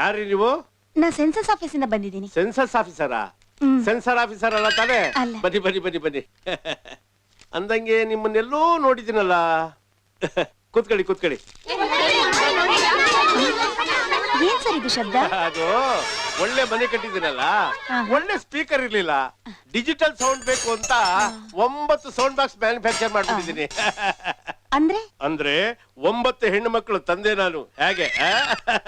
ಯಾರಿ ನೀವು? ನಾ ಸೆನ್ಸಸ್ ಆಫೀಸಿಂದ ಬಂದಿದ್ದೀನಿ. ಸೆನ್ಸಸ್ ಆಫೀಸರಾ? ಸೆನ್ಸರ್ ಆಫೀಸರ್ ಅಲ್ಲ ತಾನೇ? ಬನ್ನಿ ಬನ್ನಿ ಬನ್ನಿ ಬನ್ನಿ. ಅಂದಂಗೆ ನಿಮ್ಮನ್ನೆಲ್ಲೋ ನೋಡಿದ್ದೀನಲ್ಲ. ಕೂತ್ಕೊಳ್ಳಿ ಕೂತ್ಕೊಳ್ಳಿ. ಏನ್ ಸರ್ ಇದು ಶಬ್ದ? ಅದು ಒಳ್ಳೆ ಮನೆ ಕಟ್ಟಿದ್ದೀನಲ್ಲ, ಒಳ್ಳೆ ಸ್ಪೀಕರ್ ಇರ್ಲಿಲ್ಲ, ಡಿಜಿಟಲ್ ಸೌಂಡ್ ಬೇಕು ಅಂತ 9 ಸೌಂಡ್ ಬಾಕ್ಸ್ ಮ್ಯಾನುಫ್ಯಾಕ್ಚರ್ ಮಾಡ್ಬಿಟ್ಟಿದ್ದೀನಿ. ಅಂದ್ರೆ 9 ಹೆಣ್ಣು ಮಕ್ಕಳು ತಂದೆ ನಾನು. ಹೇಗೆ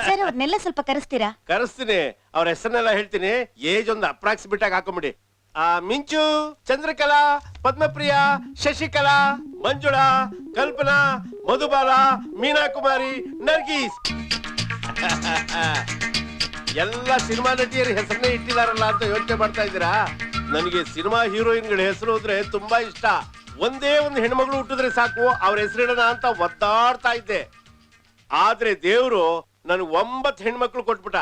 ಸರ್, ಅವ್ರನ್ನೆಲ್ಲ ಸ್ವಲ್ಪ ಕರೆಸ್ತೀರಾ? ಕರೆಸ್ತೀನಿ. ಅವ್ರ ಹೆಸರನ್ನೆಲ್ಲ ಹೇಳ್ತೀನಿ. ಏಜ್ ಒಂದು ಅಪ್ರಾಕ್ಸಿಮೇಟ್ ಆಗಿ ಹಾಕೊಂಬಿಡಿ. ಮಿಂಚು, ಚಂದ್ರಕಲಾ, ಪದ್ಮಪ್ರಿಯಾ, ಶಶಿಕಲಾ, ಮಂಜುಳಾ, ಕಲ್ಪನಾ, ಮಧುಬಾಲ, ಮೀನಾ ಕುಮಾರಿ, ನರ್ಗೀಸ್. ಎಲ್ಲ ಸಿನಿಮಾ ನಟಿಯರ ಹೆಸರನ್ನೇ ಇಟ್ಟಿದಾರಲ್ಲ ಅಂತ ಯೋಚನೆ ಮಾಡ್ತಾ ಇದ್ದೀರಾ? ನನಗೆ ಸಿನಿಮಾ ಹೀರೋಯಿನ್ಗಳ ಹೆಸರು ಅಂದ್ರೆ ತುಂಬಾ ಇಷ್ಟ. ಒಂದೇ ಒಂದು ಹೆಣ್ಮಗಳು ಹುಟ್ಟಿದ್ರೆ ಸಾಕು ಅವ್ರ ಹೆಸರಿಡೋಣ ಅಂತ ಒದ್ದಾಡ್ತಾ ಇದ್ದೆ. ಆದ್ರೆ ದೇವ್ರು ನನಗೆ 9 ಹೆಣ್ಮಕ್ಳು ಕೊಟ್ಬಿಟ್ಟ.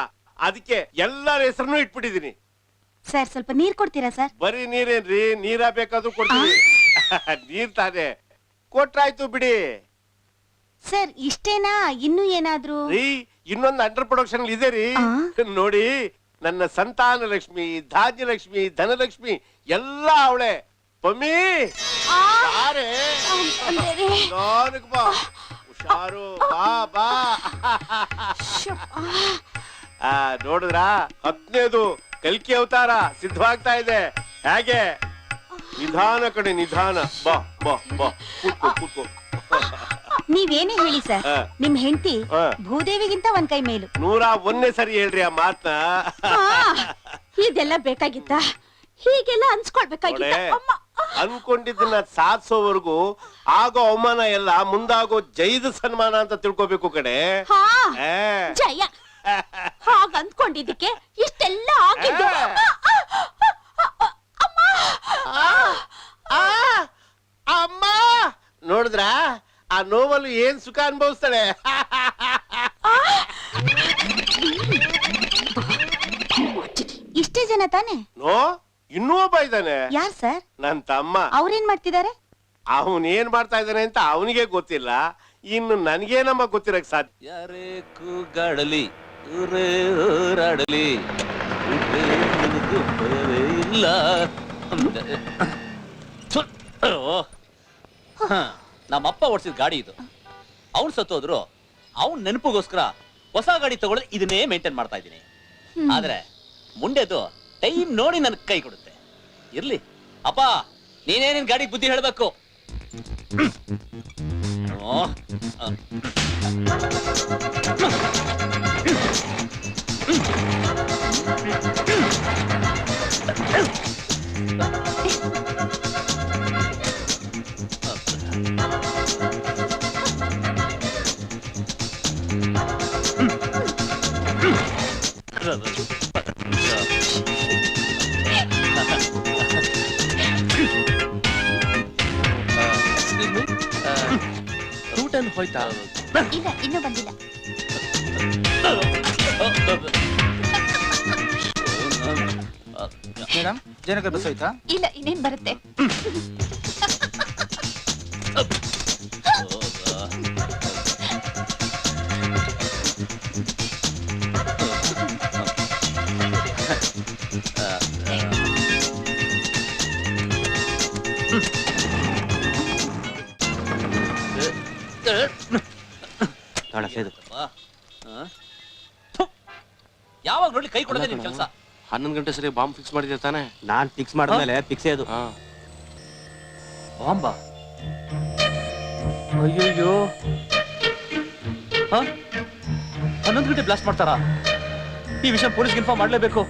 ಅದಕ್ಕೆ ಎಲ್ಲರ ಹೆಸರನ್ನು ಇಟ್ಬಿಟ್ಟಿದೀನಿ. ಸರ್, ಸ್ವಲ್ಪ ನೀರ್ ಕೊಡ್ತೀರಾ ಸರ್? ಬರೀ ನೀರೇನ್ರಿ, ನೀರ ಬೇಕಾದ್ರೂ ಕೊಡ್ತೀನಿ. ನೀರ್ ತಾನೆ, ಕೊಟ್ರಾಯ್ತು ಬಿಡಿ. ಸರ್, ಇಷ್ಟೇನಾ? ಇನ್ನೂ ಏನಾದ್ರು? ಇನ್ನೊಂದು ಅಂಡರ್ ಪ್ರೊಡಕ್ಷನ್ ಇದೆ ರೀ. ನೋಡಿ, ನನ್ನ ಸಂತಾನ ಲಕ್ಷ್ಮಿ, ಧಾನ್ಯಲಕ್ಷ್ಮಿ, ಧನಲಕ್ಷ್ಮಿ ಎಲ್ಲ ಅವಳೆ. ಪಮ್ಮಿ ಬಾ, ಹುಷಾರು, ಬಾ ಬಾ. ನೋಡಿದ್ರ 10ನೇದು ಕಲ್ಕಿ ಅವತಾರ ಸಿದ್ಧವಾಗ್ತಾ ಇದೆ. ಹೇಗೆ? ನಿಧಾನ ಕಡೆ ನಿಧಾನ. ಬಾ ಬಾ ಬಾ, ಕೂತ್ಕೋ ಕೂತ್ಕೋ. ನೀವೇನೇ ಹೇಳಿ ಸರ್, ನಿಮ್ ಹೆಂಡತಿ ಭೂದೇವಿಗಿಂತ ಒಂದ್ ಕೈ ಮೇಲು. 101ನೇ ಸರಿ ಹೇಳ್ರಿ ಆ ಮಾತನ್ನ. ಇದೆಲ್ಲ ಬೇಕಾಗಿತ್ತ? ಹೀಗೆಲ್ಲ ಅನ್ಸ್ಕೊಳ್ಬೇಕಾಗಿತ್ತ? ಅನ್ಕೊಂಡಿದ್ದನ್ನ ಸಾಧಿಸೋವರೆಗೂ ಆಗೋ ಅವಮಾನ ಎಲ್ಲ ಮುಂದಾಗೋ ಜೈದ ಸನ್ಮಾನ ಅಂತ ತಿಳ್ಕೋಬೇಕು ಕಡೆ. ಜಯ ಹಾಗ ಅಂದ್ಕೊಂಡಿದ್ದಕ್ಕೆ ಇಷ್ಟೆಲ್ಲ ಆಗಿದ್ದು. ಅಮ್ಮ ನೋಡಿದ್ರ, ಆ ನೋವಲ್ಲಿ ಏನ್ ಸುಖ ಅನುಭವಿಸ್ತಾಳೆ. ಇಷ್ಟೇ ಜನ ತಾನೆ? ನೋ, ಇನ್ನೂ ಒಬ್ಬ ಇದ್ದಾನೆ. ಯಾರ್ ಸರ್? ನನ್ ತಮ್ಮ. ಅವ್ರೇನ್ ಮಾಡ್ತಿದ್ದಾರೆ? ಅವನ್ ಏನ್ ಮಾಡ್ತಾ ಇದ್ದಾನೆ ಅಂತ ಅವನಿಗೆ ಗೊತ್ತಿಲ್ಲ. ಇನ್ನು ನನ್ಗೇನಮ್ಮ ಗೊತ್ತಿರಕ್ ಸಾಧ್ಯ? ಯಾರೇ ಕೂಗಾಡಲಿ, ಊರಾಡಲಿ, ಇಲ್ಲ. ನಮ್ಮಪ್ಪ ಓಡಿಸಿದ ಗಾಡಿ ಇದು. ಅವ್ನು ಸತ್ತೋದ್ರು. ಅವ್ನ್ ನೆನಪಿಗೋಸ್ಕರ ಹೊಸ ಗಾಡಿ ತಗೊಳ್ಳೋದು ಇದನ್ನೇ ಮೇಂಟೈನ್ ಮಾಡ್ತಾ ಇದ್ದೀನಿ. ಆದ್ರೆ ಮುಂಡೆದು ಟೈಮ್ ನೋಡಿ ನನ್ ಕೈ ಕೊಡುತ್ತೆ. ಇರ್ಲಿ ಅಪ್ಪ, ನೀನೇ ನಿನ್ ಗಾಡಿಗೆ ಬುದ್ಧಿ ಹೇಳ್ಬೇಕು. ಹೋಯ್ತಾ? ಇಲ್ಲ, ಇನ್ನೂ ಬಂದಿಲ್ಲ. ಮೇಡಮ್, ಜನಗರ್ ಬಸ್ ಹೋಯ್ತಾ? ಇಲ್ಲ, ಇನ್ನೇನ್ ಬರುತ್ತೆ. ಯಾವಾಗ ನೋಡಿ ಕೈ ಕೊಡೋದೇ ನಿಮ್ ಕೆಲಸ. 11 ಗಂಟೆ ಸರಿ ಬಾಂಬ್ ಫಿಕ್ಸ್ ಮಾಡಿದ್ದೆ ತಾನೆ? ನಾನ್ ಫಿಕ್ಸ್ ಮಾಡಿದ್ಮೇಲೆ ಫಿಕ್ಸ್ ಅದು ಬಾಂಬ. ಅಯ್ಯಯ್ಯೋ, 11 ಗಂಟೆ ಬ್ಲಾಸ್ಟ್ ಮಾಡ್ತಾರಾ? ಈ ವಿಷಯ ಪೊಲೀಸ್ಗೆ ಇನ್ಫಾರ್ಮ್ ಮಾಡ್ಲೇಬೇಕು.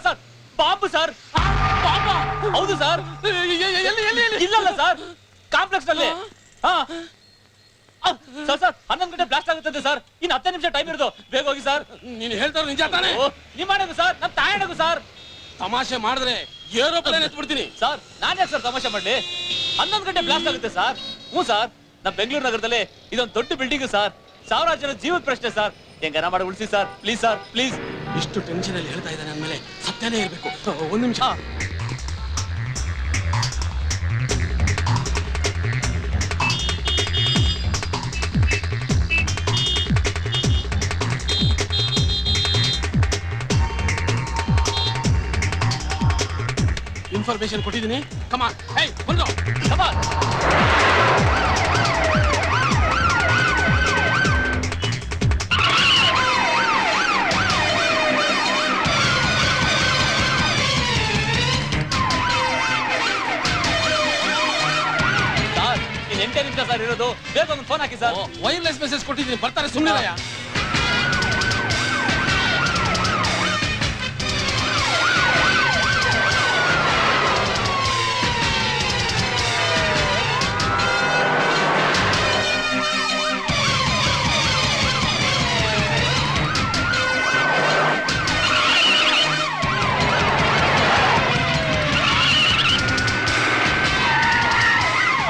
Sir, bomb sir. ಹೌದು ಸರ್. ಇಲ್ಲಲ್ಲ ಸರ್, ಕಾಂಪ್ಲೆಕ್ಸ್ ನಲ್ಲಿ. ಸರ್ 11 ಗಂಟೆ ಬ್ಲಾಸ್ಟ್ ಆಗುತ್ತದೆ ಸರ್. ಇನ್ನು 10 ನಿಮಿಷ ಟೈಮ್ ಇರೋದು. ಬೇಗ ಹೋಗಿ ಸರ್. ನೀನು ಹೇಳ್ತಾರ ನಿಜ ತಾನೆ? ನಿಮ್ಮನೆಗೂ ಸರ್, ನಮ್ಮ ತಾಯಣಗೂ ಸರ್. ತಮಾಷೆ ಮಾಡಿದ್ರೆ ಏರೋಪ್ಲೇನ್ ಎತ್ಬಿಡ್ತೀನಿ ಸರ್. ನಾನೇ ಸರ್ ತಮಾಷೆ ಮಾಡ್ಲಿ? 11 ಗಂಟೆ ಬ್ಲಾಸ್ಟ್ ಆಗುತ್ತೆ ಸರ್. ಹ್ಞೂ ಸರ್, ನಮ್ಮ ಬೆಂಗಳೂರು ನಗರದಲ್ಲಿ ಇದೊಂದು ದೊಡ್ಡ ಬಿಲ್ಡಿಂಗ್ ಸರ್. 1000 ಜನ ಜೀವದ ಪ್ರಶ್ನೆ ಸರ್. ಹೆಂಗನ ಮಾಡಿ ಉಳಿಸಿ ಸರ್, ಪ್ಲೀಸ್ ಸರ್, ಪ್ಲೀಸ್. ಇಷ್ಟು ಟೆನ್ಷನ್ ಅಲ್ಲಿ ಹೇಳ್ತಾ ಇದ್ದಾನೆ ಅಂದ್ಮೇಲೆ ಸತ್ಯನೇ ಇರ್ಬೇಕು. 1 ನಿಮಿಷ. ಇನ್ಫಾರ್ಮೇಶನ್ ಕೊಟ್ಟಿದ್ದೀನಿ. ಕಮಾನ್, ಹೇ ಬಂದು ಕಮಾನ್. ಎಂಟರಿಂದ ಸರ್ ಇರೋದು, ಬೇಗ ಒಂದು ಫೋನ್ ಹಾಕಿ ಸರ್. ವೈರ್ಲೆಸ್ ಮೆಸೇಜ್ ಕೊಟ್ಟಿದ್ದೀನಿ, ಬರ್ತಾರೆ ಸುಮ್ಮನಿರಯ್ಯ.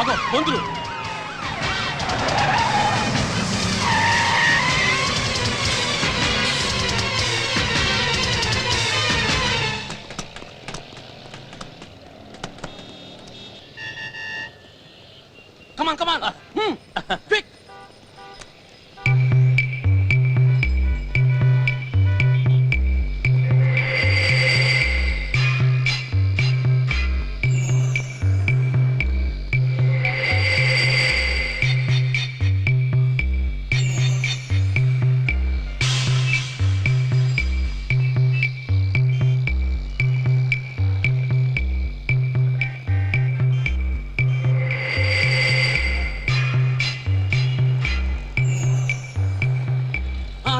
ಆಗೋ ಬಂದ್ರು. Come on. Quick.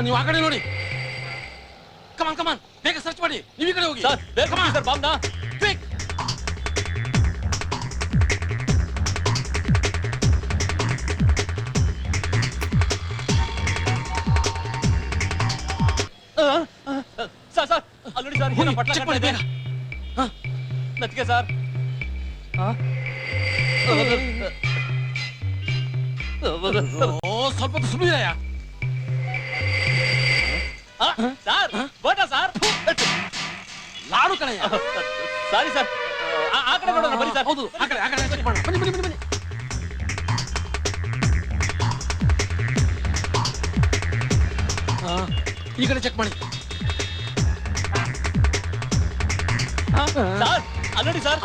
ನೀವು ಆ ಕಡೆ ನೋಡಿ. ಕಮಾನ್ ಬೇಗ ಸರ್ಚ್ ಮಾಡಿ. ನೀವು ಈ ಕಡೆ ಹೋಗಿ ಸರ್. ಬೇಗ ಸರ್, ಬಾಂಬ್ನ ಕ್ವಿಕ್. ಸರ್ ಅಲ್ಲಿ ನೋಡಿ ಸರ್, ಏನೋ ಪಟ್ಲ ಚೆಕ್ ಮಾಡಿ ಬೇಗ. ನತ್ಗೆ ಸರ್. ಓ ಸ್ವಲ್ಪ ಸುಮ್ಮನಿರಯ್ಯ. ಸರ್ ಬೋಟಾ ಸರ್. ಲಾಡು ಕಡೆಯ. ಸಾರಿ ಸರ್, ಆ ಕಡೆ ನೋಡೋಣ ಬನ್ನಿ ಸರ್. ಹೌದು, ಆ ಕಡೆ ಚೆಕ್ ಮಾಡೋಣ. ಬನ್ನಿ. ಈ ಕಡೆ ಚೆಕ್ ಮಾಡಿ. ಸರ್ ಅಲ್ಲಿ ನೋಡಿ ಸರ್.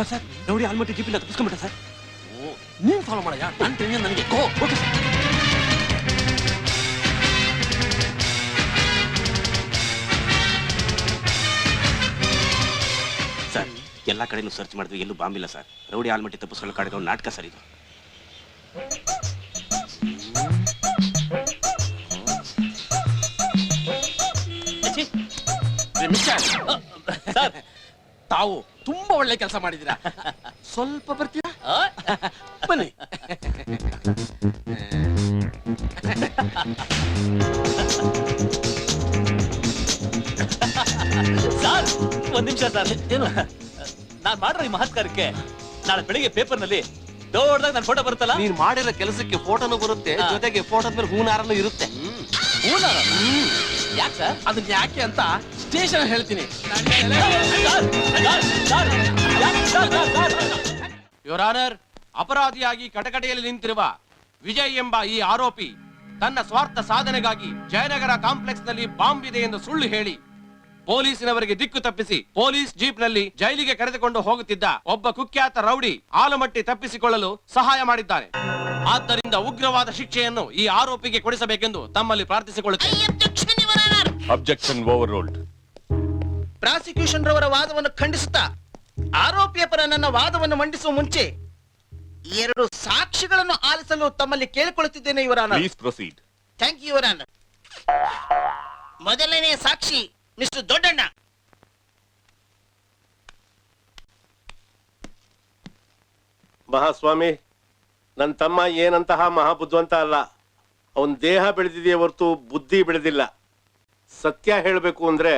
ಸರ್ ರೌಡಿ ಆಲ್ಮಟ್ಟಿ ಜಿಪಿನ ತಪ್ಪಿಸ್ಕೊಂಡ್ಬಿಟ್ಟ ಸರ್. ನೀನ್ ಫಾಲೋ ಮಾಡಯ್ಯ, ನನ್ನ ಟೆನ್ಷನ್ ನನಗೆ. ಓಕೆ ಸರ್, ಎಲ್ಲಾ ಕಡೆನೂ ಸರ್ಚ್ ಮಾಡಿದ್ವಿ, ಎಲ್ಲೂ ಬಾಂಬ್ ಇಲ್ಲ ಸರ್. ರೌಡಿ ಆಲ್ಮಟ್ಟಿ ತಪ್ಪಿಸ್ಕೊಳ್ಳೋ ಕಾಡಿರೋ ನಾಟಕ ಸರ್ ಇದು. ಸರ್ ತಾವು ತುಂಬಾ ಒಳ್ಳೆ ಕೆಲಸ ಮಾಡಿದ್ದೀರಾ. ಸ್ವಲ್ಪ ಬರ್ತೀರಾ? ಬನ್ನಿ. ಸರ್ ಒಂದ್ ನಿಮಿಷ ಸರ್. ಏನು ನಾನ್ ಮಾಡಿರೋ ಈ ಮಹತ್ಕಾರಕ್ಕೆ ನಾಳೆ ಬೆಳಿಗ್ಗೆ ಪೇಪರ್ ನಲ್ಲಿ ದೊಡ್ಡದಾಗ ನನ್ನ ಫೋಟೋ ಬರುತ್ತಲ್ಲ. ನೀನ್ ಮಾಡಿರೋ ಕೆಲಸಕ್ಕೆ ಫೋಟೋನು ಬರುತ್ತೆ, ಜೊತೆಗೆ ಫೋಟೋದ ಮೇಲೆ ಹೂನಾರನು ಇರುತ್ತೆ. ಯಾಕೆ ಸರ್? ಅದನ್ನ ಯಾಕೆ ಅಂತ ಸ್ಟೇಷನ್ ಹೇಳ್ತೀನಿ. ಯುವರ್ ಆನರ್, ಅಪರಾಧಿಯಾಗಿ ಕಟಕಟೆಯಲ್ಲಿ ನಿಂತಿರುವ ವಿಜಯ್ ಎಂಬ ಈ ಆರೋಪಿ ತನ್ನ ಸ್ವಾರ್ಥ ಸಾಧನೆಗಾಗಿ ಜಯನಗರ ಕಾಂಪ್ಲೆಕ್ಸ್ ನಲ್ಲಿ ಬಾಂಬ್ ಇದೆ ಎಂದು ಸುಳ್ಳು ಹೇಳಿ ಪೊಲೀಸಿನವರಿಗೆ ದಿಕ್ಕು ತಪ್ಪಿಸಿ ಪೊಲೀಸ್ ಜೀಪ್ ನಲ್ಲಿ ಜೈಲಿಗೆ ಕರೆದುಕೊಂಡು ಹೋಗುತ್ತಿದ್ದ ಒಬ್ಬ ಕುಖ್ಯಾತ ರೌಡಿ ಆಲಮಟ್ಟಿ ತಪ್ಪಿಸಿಕೊಳ್ಳಲು ಸಹಾಯ ಮಾಡಿದ್ದಾನೆ. ಆದ್ದರಿಂದ ಉಗ್ರವಾದ ಶಿಕ್ಷೆಯನ್ನು ಈ ಆರೋಪಿಗೆ ಕೊಡಿಸಬೇಕೆಂದು ತಮ್ಮಲ್ಲಿ ಪ್ರಾರ್ಥಿಸಿಕೊಳ್ಳುತ್ತೇನೆ. Objection overruled. ಪ್ರಾಸಿಕ್ಯೂಷನ್ ರವರ ವಾದವನ್ನು ಖಂಡಿಸುತ್ತಾ ಆರೋಪಿಯ ಪರ ನನ್ನ ವಾದವನ್ನು ಮಂಡಿಸುವ ಮುಂಚೆ 2 ಸಾಕ್ಷಿಗಳನ್ನು ಆಲಿಸಲು ತಮ್ಮಲ್ಲಿ ಕೇಳಿಕೊಳ್ಳುತ್ತಿದ್ದೇನೆ your honour. Please proceed. Thank you your honour. ಮೊದಲನೇ ಸಾಕ್ಷಿ ಮಿಸ್ಟರ್ ದೊಡ್ಡಣ್ಣ. ಮಹಾಸ್ವಾಮಿ, ನನ್ನ ತಮ್ಮ ಏನಂತಹ ಮಹಾಬುದ್ಧಿವಂತ ಅಲ್ಲ. ಅವನ್ ದೇಹ ಬೆಳೆದಿದೆಯೇ ಹೊರತು ಬುದ್ಧಿ ಬೆಳೆದಿಲ್ಲ. ಸತ್ಯ ಹೇಳಬೇಕು ಅಂದ್ರೆ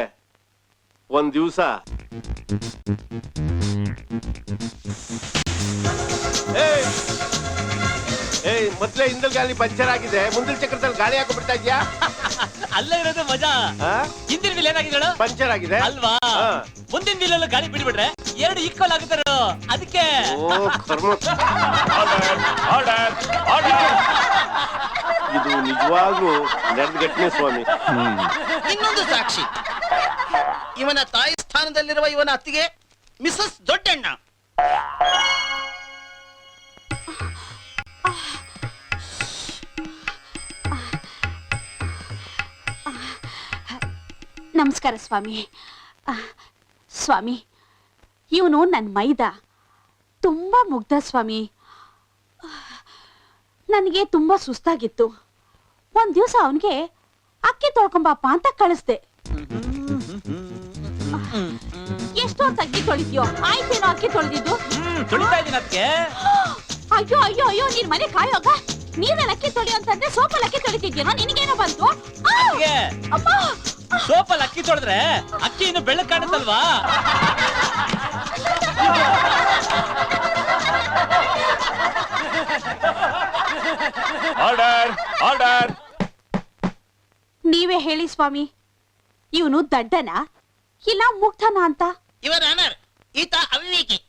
ಒಂದ್ ದಿವಸ ಏಯ್ ಮೊದ್ಲೇ ಹಿಂದಲ್ ಗಾಲಿ ಪಂಚರ್ ಆಗಿದೆ, ಮುಂದಿನ ಚಕ್ರದಲ್ಲಿ ಗಾಳಿ ಹಾಕೊಂಡ್ಬಿಡ್ತಾ ಇದ್ಯಾ? ಅಲ್ಲೇ ಇರೋದು ಮಜಾ. ಆ? ಹಿಂದಿನ ವೀಲ್ ಏನಾಗಿದೆ ಪಂಚರ್ ಆಗಿದೆ ಅಲ್ವಾ? ಹಾ. ಮುಂದಿನ ವೀಲಲ್ಲಿ ಗಾಳಿ ಬಿಡ್ಬಿಟ್ರೆ ಎರಡು ಈಕ್ವಲ್ ಆಗುತ್ತಾರ, ಅದಕ್ಕೆ. ಓ ಕರ್ಮ. ಇದು ನಿಜವಾಗ್ಲೂ ನಡೆದ ಘಟನೆ ಸ್ವಾಮಿ. ಇನ್ನೊಂದು ಸಾಕ್ಷಿ, ಇವನ ತಾಯಿ ಸ್ಥಾನದಲ್ಲಿರುವ ಇವನ ಅತ್ತಿಗೆ ಮಿಸಸ್ ದೊಡ್ಡಣ್ಣ. ನಮಸ್ಕಾರ ಸ್ವಾಮಿ. ಸ್ವಾಮಿ, ಇವನು ನನ್ನ ಮೈದ, ತುಂಬಾ ಮುಗ್ಧ ಸ್ವಾಮಿ. ನನಗೆ ತುಂಬಾ ಸುಸ್ತಾಗಿತ್ತು. ಒಂದ್ ದಿವಸ ಅವನಿಗೆ ಅಕ್ಕಿ ತೊಳ್ಕೊಂಬಪ್ಪ ಅಂತ ಕಳಿಸ್ದೆ. ಎಷ್ಟೊತ್ತು ಅಕ್ಕಿ ತೊಳಿದ್ಯೋ? ಆಯ್ತೇನೋ ಅಕ್ಕಿ ತೊಳೆದಿದ್ದು? ತೊಳಿತಾ ಇದ್ದೀನಿ ಅದಕ್ಕೆ. ಅಯ್ಯೋ ಅಯ್ಯೋ ಅಯ್ಯೋ, ನೀನ್ ಮನೆ ಕಾಯೋಗ ನೀರಲ್ಲಿ ಅಕ್ಕಿ ತೊಳಿ ಅಂತಂದ್ರೆ ಸೋಪಲ್ಲಿ ಅಕ್ಕಿ ತೊಳಿತಿದ್ಯೇನೋ? ನಿನಗೇನೋ ಬಂತು? ಅಮ್ಮ, ಸೋಪಲ್ಲಿ ಅಕ್ಕಿ ತೊಳೆದ್ರೆ ಅಕ್ಕಿ ಇನ್ನು ಬೆಳ್ಳಗ್ ಕಾಣುತ್ತಲ್ವಾ? Order order. ನೀವೇ ಹೇಳಿ ಸ್ವಾಮಿ, ಇವನು ದಡ್ಡನ ಇಲ್ಲ ಮುಗ್ಧನ ಅಂತ? ಇವರ ಆನರ್, ಈತ ಅವಿವೇಕಿ,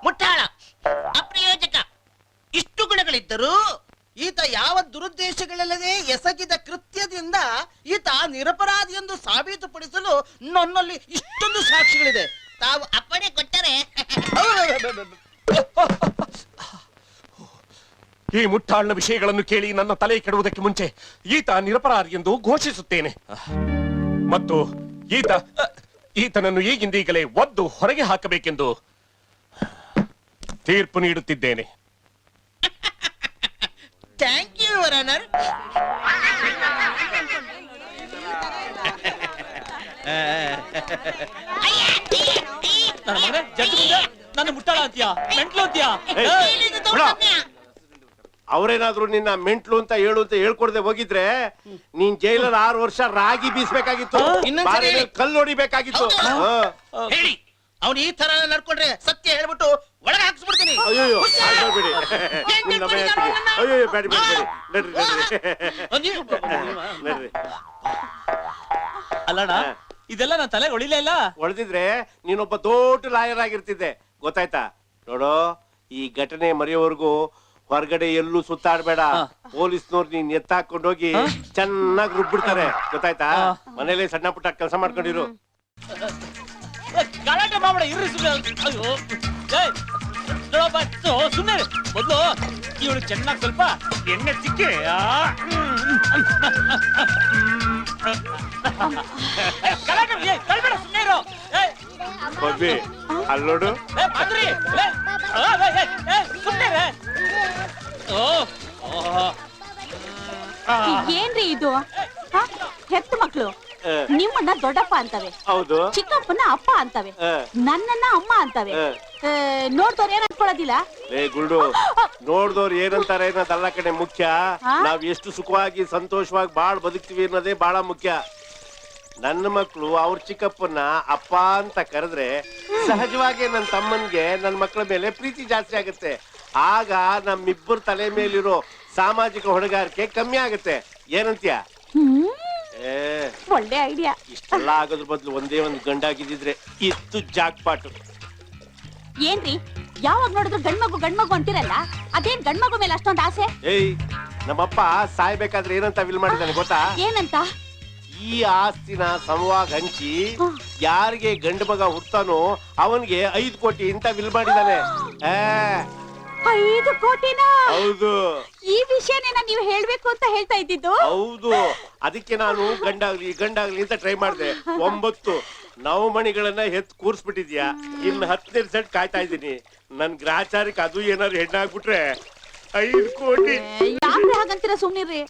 ಮುಟ್ಟಾಳ, ಅಪ್ರಯೋಜಕ. ಇಷ್ಟು ಗುಣಗಳಿದ್ದರೂ ಈತ ಯಾವ ದುರುದ್ದೇಶಗಳಿಲ್ಲದೆ ಎಸಗಿದ ಕೃತ್ಯದಿಂದ ಈತ ನಿರಪರಾಧಿ ಎಂದು ಸಾಬೀತುಪಡಿಸಲು ನನ್ನಲ್ಲಿ ಇಷ್ಟೊಂದು ಸಾಕ್ಷಿಗಳಿದೆ. ತಾವು ಅಪ್ಪಣೆ ಕೊಟ್ಟರೆ ಈ ಮುಟ್ಟಾಳ್ನ ವಿಷಯಗಳನ್ನು ಕೇಳಿ ನನ್ನ ತಲೆ ಕೆಡುವುದಕ್ಕೆ ಮುಂಚೆ ಈತ ನಿರಪರಾಧಿ ಎಂದು ಘೋಷಿಸುತ್ತೇನೆ. ಮತ್ತು ಈತನನ್ನು ಈಗಿಂದೀಗಲೇ ಒದ್ದು ಹೊರಗೆ ಹಾಕಬೇಕೆಂದು ತೀರ್ಪು ನೀಡುತ್ತಿದ್ದೇನೆ. Thank you your honour. ನನ್ನ ಮಗನೇ, ಜಡ್ಜ್ ಮುಂದೆ ನನ್ನ ಮುಟ್ಟಾಳ ಅಂತೀಯಾ, ಮೆಂಟ್ಲು ಅಂತೀಯಾ? ಅವರೇನಾದ್ರೂ ನಿನ್ನ ಮೆಂಟ್ಲು ಅಂತ ಹೇಳು ಅಂತ ಹೇಳ್ಕೊಡ್ದೆ ಹೋಗಿದ್ರೆ ನೀನ್ ಜೈಲಲ್ಲಿ 6 ವರ್ಷ ರಾಗಿ ಬೀಸ್ಬೇಕಾಗಿತ್ತು, ಇನ್ನೊಂದ್ಸರಿ ಹೇಳಿ. ಕಲ್ಲು ಹೊಡಿಬೇಕಾಗಿತ್ತು. ಹೇಳಿ, ಅವನು ಈ ತರ ನಡ್ಕೊಂಡ್ರೆ ಸತ್ಯ ಹೇಳ್ಬಿಟ್ಟು ಒಳಗೆ ಹಾಕ್ಸ್ಬಿಡ್ತೀನಿ. ಅಯ್ಯೋ ಬೇಡಿ, ನಿನ್ನ ಭಯ ಆಗ್ತಿದೆ. ಅಯ್ಯೋ ಬೇಡಿ ಬೇಡಿ ಬೇಡಿ, ನಡ್ರಿ ನಡ್ರಿ. ಅಲ್ಲಣ್ಣ, ಇದೆಲ್ಲ ನನ್ನ ತಲೆಗೆ ಹೊಳಿಲೇ ಇಲ್ಲ. ಹೊಡೆದಿದ್ರೆ ನೀನೊಬ್ಬ ದೊಡ್ಡ ಲಾಯರ್ ಆಗಿರ್ತಿದ್ದೆ, ಗೊತ್ತಾಯ್ತಾ? ನೋಡೋ, ಈ ಘಟನೆ ಮರೆಯೋವರೆಗೂ ಹೊರಗಡೆ ಎಲ್ಲೂ ಸುತ್ತಾಡ್ಬೇಡ. ಪೊಲೀಸ್ನವ್ರು ನೀನ್ ಎತ್ತಾಕೊಂಡೋಗಿ ಚೆನ್ನಾಗಿ ರುಬ್ಬಿಡ್ತಾರೆ, ಗೊತ್ತಾಯ್ತಾ? ಮನೇಲಿ ಸಣ್ಣ ಪುಟ್ಟ ಕೆಲಸ ಮಾಡ್ಕೊಂಡಿರು. ಗಲಾಟೆ ಮಾಡ್ಬೇಡ, ಇರ್ರಿ ಸುಮ್ಮನೆ. ಅಯ್ಯೋ ಸುಮ್ಮನೆ ಮೊದ್ಲು ಇವಳು ಚೆನ್ನಾಗಿ ಸ್ವಲ್ಪ ಎಣ್ಣೆ ಸಿಕ್ಕಿ ಗಲಾಟೆ ಕಳ್ಬೇಡ, ಸುಮ್ಮನೆ ಇರು. ಬಬ್ಬಿ, ಅಲ್ಲಿ ನೋಡು. ಸುಮ್ಮನೆ ಏನ್ರಿ ಇದು? ಹೆತ್ತು ಮಕ್ಳು ನಿಮ್ಮನ್ನ ದೊಡ್ಡಪ್ಪ ಅಂತವೆ, ಹೌದು, ಚಿಕ್ಕಪ್ಪನ ಅಪ್ಪ ಅಂತವೆ, ಹ. ನನ್ನನ್ನ ಅಮ್ಮ ಅಂತವೆ. ನೋಡ್ದವ್ರು ಏನ್ ಅನ್ಕೊಳ್ಳೋದಿಲ್ಲ. ಏ ಗುಲ್ಡು, ನೋಡ್ದವ್ರು ಏನಂತಾರೆ ಅನ್ನೋದಲ್ಲ ಕಡೆ ಮುಖ್ಯ. ನಾವ್ ಎಷ್ಟು ಸುಖವಾಗಿ ಸಂತೋಷವಾಗಿ ಬಾಳ್ ಬದುಕ್ತಿವಿ ಅನ್ನೋದೇ ಬಹಳ ಮುಖ್ಯ. ನನ್ನ ಮಕ್ಕಳು ಅವ್ರ ಚಿಕ್ಕಪ್ಪನ ಅಪ್ಪ ಅಂತ ಕರೆದ್ರೆ ಸಹಜವಾಗಿ ನನ್ನ ತಮ್ಮನ್ಗೆ ನನ್ನ ಮಕ್ಕಳ ಮೇಲೆ ಪ್ರೀತಿ ಜಾಸ್ತಿ ಆಗುತ್ತೆ. ಆಗ ನಮ್ಮಿಬ್ಬರ ತಲೆ ಮೇಲಿರೋ ಸಾಮಾಜಿಕ ಹೊಣೆಗಾರಿಕೆ ಕಮ್ಮಿ ಆಗುತ್ತೆ. ಏನಂತ್ಯ? ಒಳ್ಳೆ ಐಡಿಯಾ. ಇಷ್ಟೆಲ್ಲ ಆಗೋದ್ರ ಬದಲು ಒಂದೇ ಒಂದು ಗಂಡಾಗಿದ್ದಿದ್ರೆ ಇತ್ತು ಜಾಕ್ಪಾಟು. ಏನ್ರಿ ಯಾವಾಗ ನೋಡಿದ್ರು ಗಂಡ್ಮಗು ಅಂತಿರಲ್ಲ, ಅದೇನ್ ಗಂಡ್ಮಗು ಮೇಲೆ ಅಷ್ಟೊಂದು ಆಸೆ? ಏಯ್, ನಮ್ಮಪ್ಪ ಸಾಯ್ಬೇಕಾದ್ರೆ ಏನಂತ ವಿಲ್ ಮಾಡಿದಾನೆ ಗೊತ್ತಾ? ಏನಂತ? ಈ ಆಸ್ತಿನ ಸಮವಾಗಿ ಹಂಚಿ ಯಾರಿಗೆ ಗಂಡು ಮಗ ಹುಡ್ತಾನೋ ಅವನ್ಗೆ 5 ಕೋಟಿ ಅಂತ ವಿಲ್ ಮಾಡಿದಾನೆ. 5 ಕೋಟಿನ? ಹೌದು. ಈ ವಿಷಯನೇನ ನೀವು ಹೇಳ್ಬೇಕು ಅಂತ ಹೇಳ್ತಾ ಇದ್ದಿದ್ದು? ಹೌದು, ಅದಕ್ಕೆ ನಾನು ಗಂಡಾಗ್ಲಿ ಅಂತ ಟ್ರೈ ಮಾಡಿದೆ. 9 ನವಮಣಿಗಳನ್ನ ಎತ್ ಕೂರ್ಸ್ಬಿಟ್ಟಿದ್ಯಾ. ಇನ್ನು 10 ಸೆಟ್ ಕಾಯ್ತಾ ಇದ್ದೀನಿ. ನನ್ ಗ್ರಾಚಾರಕ್ಕೆ ಅದು ಏನಾದ್ರು ಹೆಣ್ಣಾಗ್ಬಿಟ್ರೆ 5 ಕೋಟಿ. ಯಾಕ್ರಿ ಹಾಗಂತೀರ? ಸುಮ್ನಿರ್ರಿ.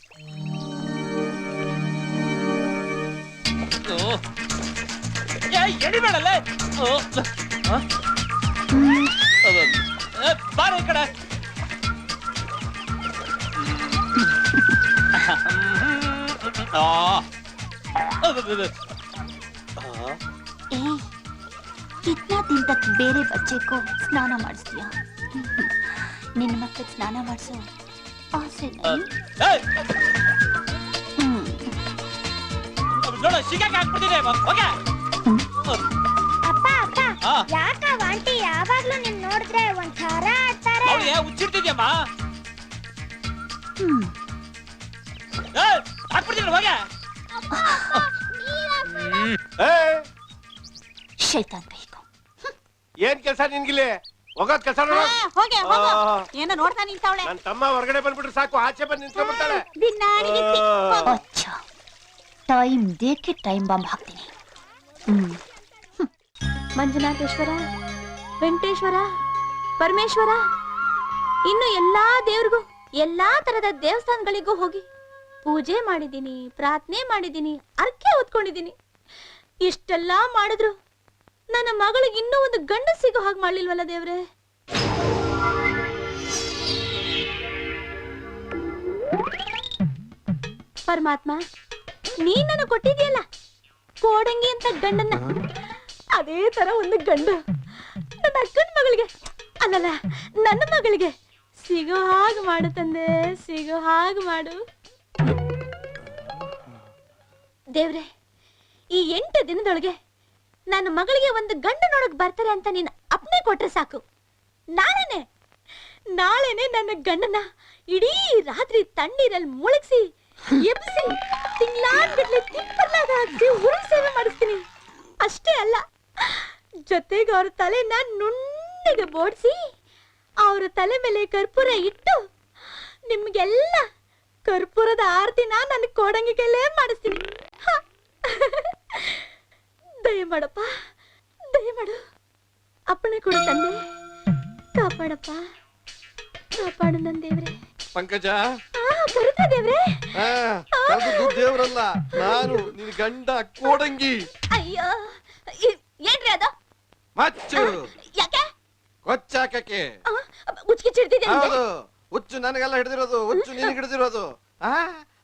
ಎಡಿಬೇಡಲ್ಲ, ಬಾರ ಈ ಕಡೆ. कितना दिन तक ಬೇರೆ ಬಚ್ಚೆ ಕೋ ಸ್ನಾನ ಮಾಡಿಸ್ತೀಯಾ? ನಿನ್ನ ಮಕ್ಕಳಿಗೆ ಸ್ನಾನ ಮಾಡಿಸೋ ಆಸೆ ಏಯ್! ನೋಡು ಶಿಕಾಕ್ ಹಾಕ್ಬಿಡ್ತೀನಿ ಹೋಗೆ ಅಪ್ಪ ಅಪ್ಪ ಆ. ಯಾಕ ಆಂಟಿ ಯಾವಾಗ್ಲೂ ನಿಮ್ ನೋಡಿದ್ರೆ ಒಂಥರ ಆಡ್ತಾರೆ ಅವಳಿಗೆ ಹುಚ್ಚಿಡ್ತಿದ್ಯಮ್ಮ ಹಾಕ್ಬಿಡ್ತೀನಿ ಹೋಗೆ ಏ ಶೈತಾನ್ ಕೈಕೋ ಏನ್ ಕೆಲ್ಸ ನಿನ್ಗಿಲ್ಲಿ ಹೋಗೋದ್ ಕೆಲ್ಸ ಹೋಗೆ ಹೋಗು ಏನೋ ನೋಡ್ತಾ ನಿಂತವಳೆ ನನ್ ತಮ್ಮ ಹೊರಗಡೆ ಬಂದ್ಬಿಟ್ರೆ ಸಾಕು ಆಚೆ ಬಂದು ನಿಂತ್ಕೊಂಡ್ಬಿಡ್ತಾಳೆ ದಿನಾನಿಗೆ ಅಚ್ಚಾ ಟೈಮ್ ದೇಕೆ ಟೈಮ್ ಬಾಂಬ್ ಹಾಕ್ತೀನಿ ಮಂಜುನಾಥೇಶ್ವರ ವೆಂಕಟೇಶ್ವರ ಪರಮೇಶ್ವರ ಇನ್ನು ಎಲ್ಲಾ ದೇವ್ರಿಗೂ ಎಲ್ಲಾ ತರದ ದೇವಸ್ಥಾನಗಳಿಗೂ ಹೋಗಿ ಪೂಜೆ ಮಾಡಿದ್ದೀನಿ ಪ್ರಾರ್ಥನೆ ಮಾಡಿದ್ದೀನಿ ಅರ್ಕೆ ಹೊತ್ಕೊಂಡಿದ್ದೀನಿ ಇಷ್ಟೆಲ್ಲ ಮಾಡಿದ್ರು ನನ್ನ ಮಗಳಿಗೆ ಇನ್ನೂ ಒಂದು ಗಂಡ ಸಿಗೋ ಹಾಗೆ ಮಾಡ್ಲಿಲ್ವಲ್ಲ ದೇವ್ರೆ ಪರಮಾತ್ಮ ನೀನ್ ನನಗೆ ಕೊಟ್ಟಿದ್ಯಲ್ಲ ಕೋಡಂಗಿ ಅಂತ ಗಂಡನ್ನ ಅದೇ ತರ ಒಂದು ಗಂಡ ನನ್ನ ಅಕ್ಕನ ಮಗಳಿಗೆ ಅಲ್ಲಲ್ಲ ನನ್ನ ಮಗಳಿಗೆ ಸಿಗೋ ಹಾಗೆ ಮಾಡು ತಂದೆ ಸಿಗೋ ಹಾಗೆ ಮಾಡು ದೇವ್ರೆ ಈ 8 ದಿನದೊಳಗೆ ನನ್ನ ಮಗಳಿಗೆ ಒಂದು ಗಂಡ ನೋಡಕ್ ಬರ್ತಾರೆ ಅಂತ ನೀನು ಅಪ್ಪಣೆ ಕೊಟ್ರೆ ಸಾಕು ನಾಳೆನೆ ನನ್ನ ಗಂಡನ ಇಡೀ ರಾತ್ರಿ ತಣ್ಣೀರಲ್ಲಿ ಮುಳುಗಿಸಿ ಎಬ್ಬಿಸಿ ತಿಂಗ್ಳಾನ್ಗಟ್ಲೆ ತಿಪ್ಪರ್ಲಾಗ ಹಾಕಿ ಉರುಳು ಸೇವೆ ಮಾಡಿಸ್ತೀನಿ ಅಷ್ಟೇ ಅಲ್ಲ ಜೊತೆಗೆ ಅವ್ರ ತಲೆನ ನುಣ್ಣಗೆ ಬೋಡ್ಸಿ ಅವ್ರ ತಲೆ ಮೇಲೆ ಕರ್ಪೂರ ಇಟ್ಟು ನಿಮ್ಗೆಲ್ಲ ಕರ್ಪೂರದ ಆರತಿನ ನನ್ನ ಕೋಡಂಗಿ ಕೈಲೇ ಮಾಡಿಸ್ತೀನಿ ದಯಮಾಡಪ್ಪ ದಯಮಾಡು ಅಪ್ಪಣೆ ಕೊಡು ತಂದೆ ಕಾಪಾಡಪ್ಪ ಕಾಪಾಡು ನನ್ನ ದೇವ್ರೆ ಪಂಕಜ ಕರುತ್ತ ದೇವ್ರೆ ದೇವ್ರಲ್ಲ ನಾನು ನಿನ್ ಗಂಡ ಕೋಡಂಗಿ ಅಯ್ಯೋ ಏನ್ರಿ ಅದು ಮಚ್ಚು ಯಾಕೆ ಕೊಚ್ಚಾಕಕ್ಕೆ ಉಚ್ಕಿ ಚಿಡ್ತಿದ್ದೆ ಹೌದು ಹುಚ್ಚು ನನಗೆಲ್ಲ ಹಿಡಿದಿರೋದು ಹುಚ್ಚು ನಿನಗೆ ಹಿಡಿದಿರೋದು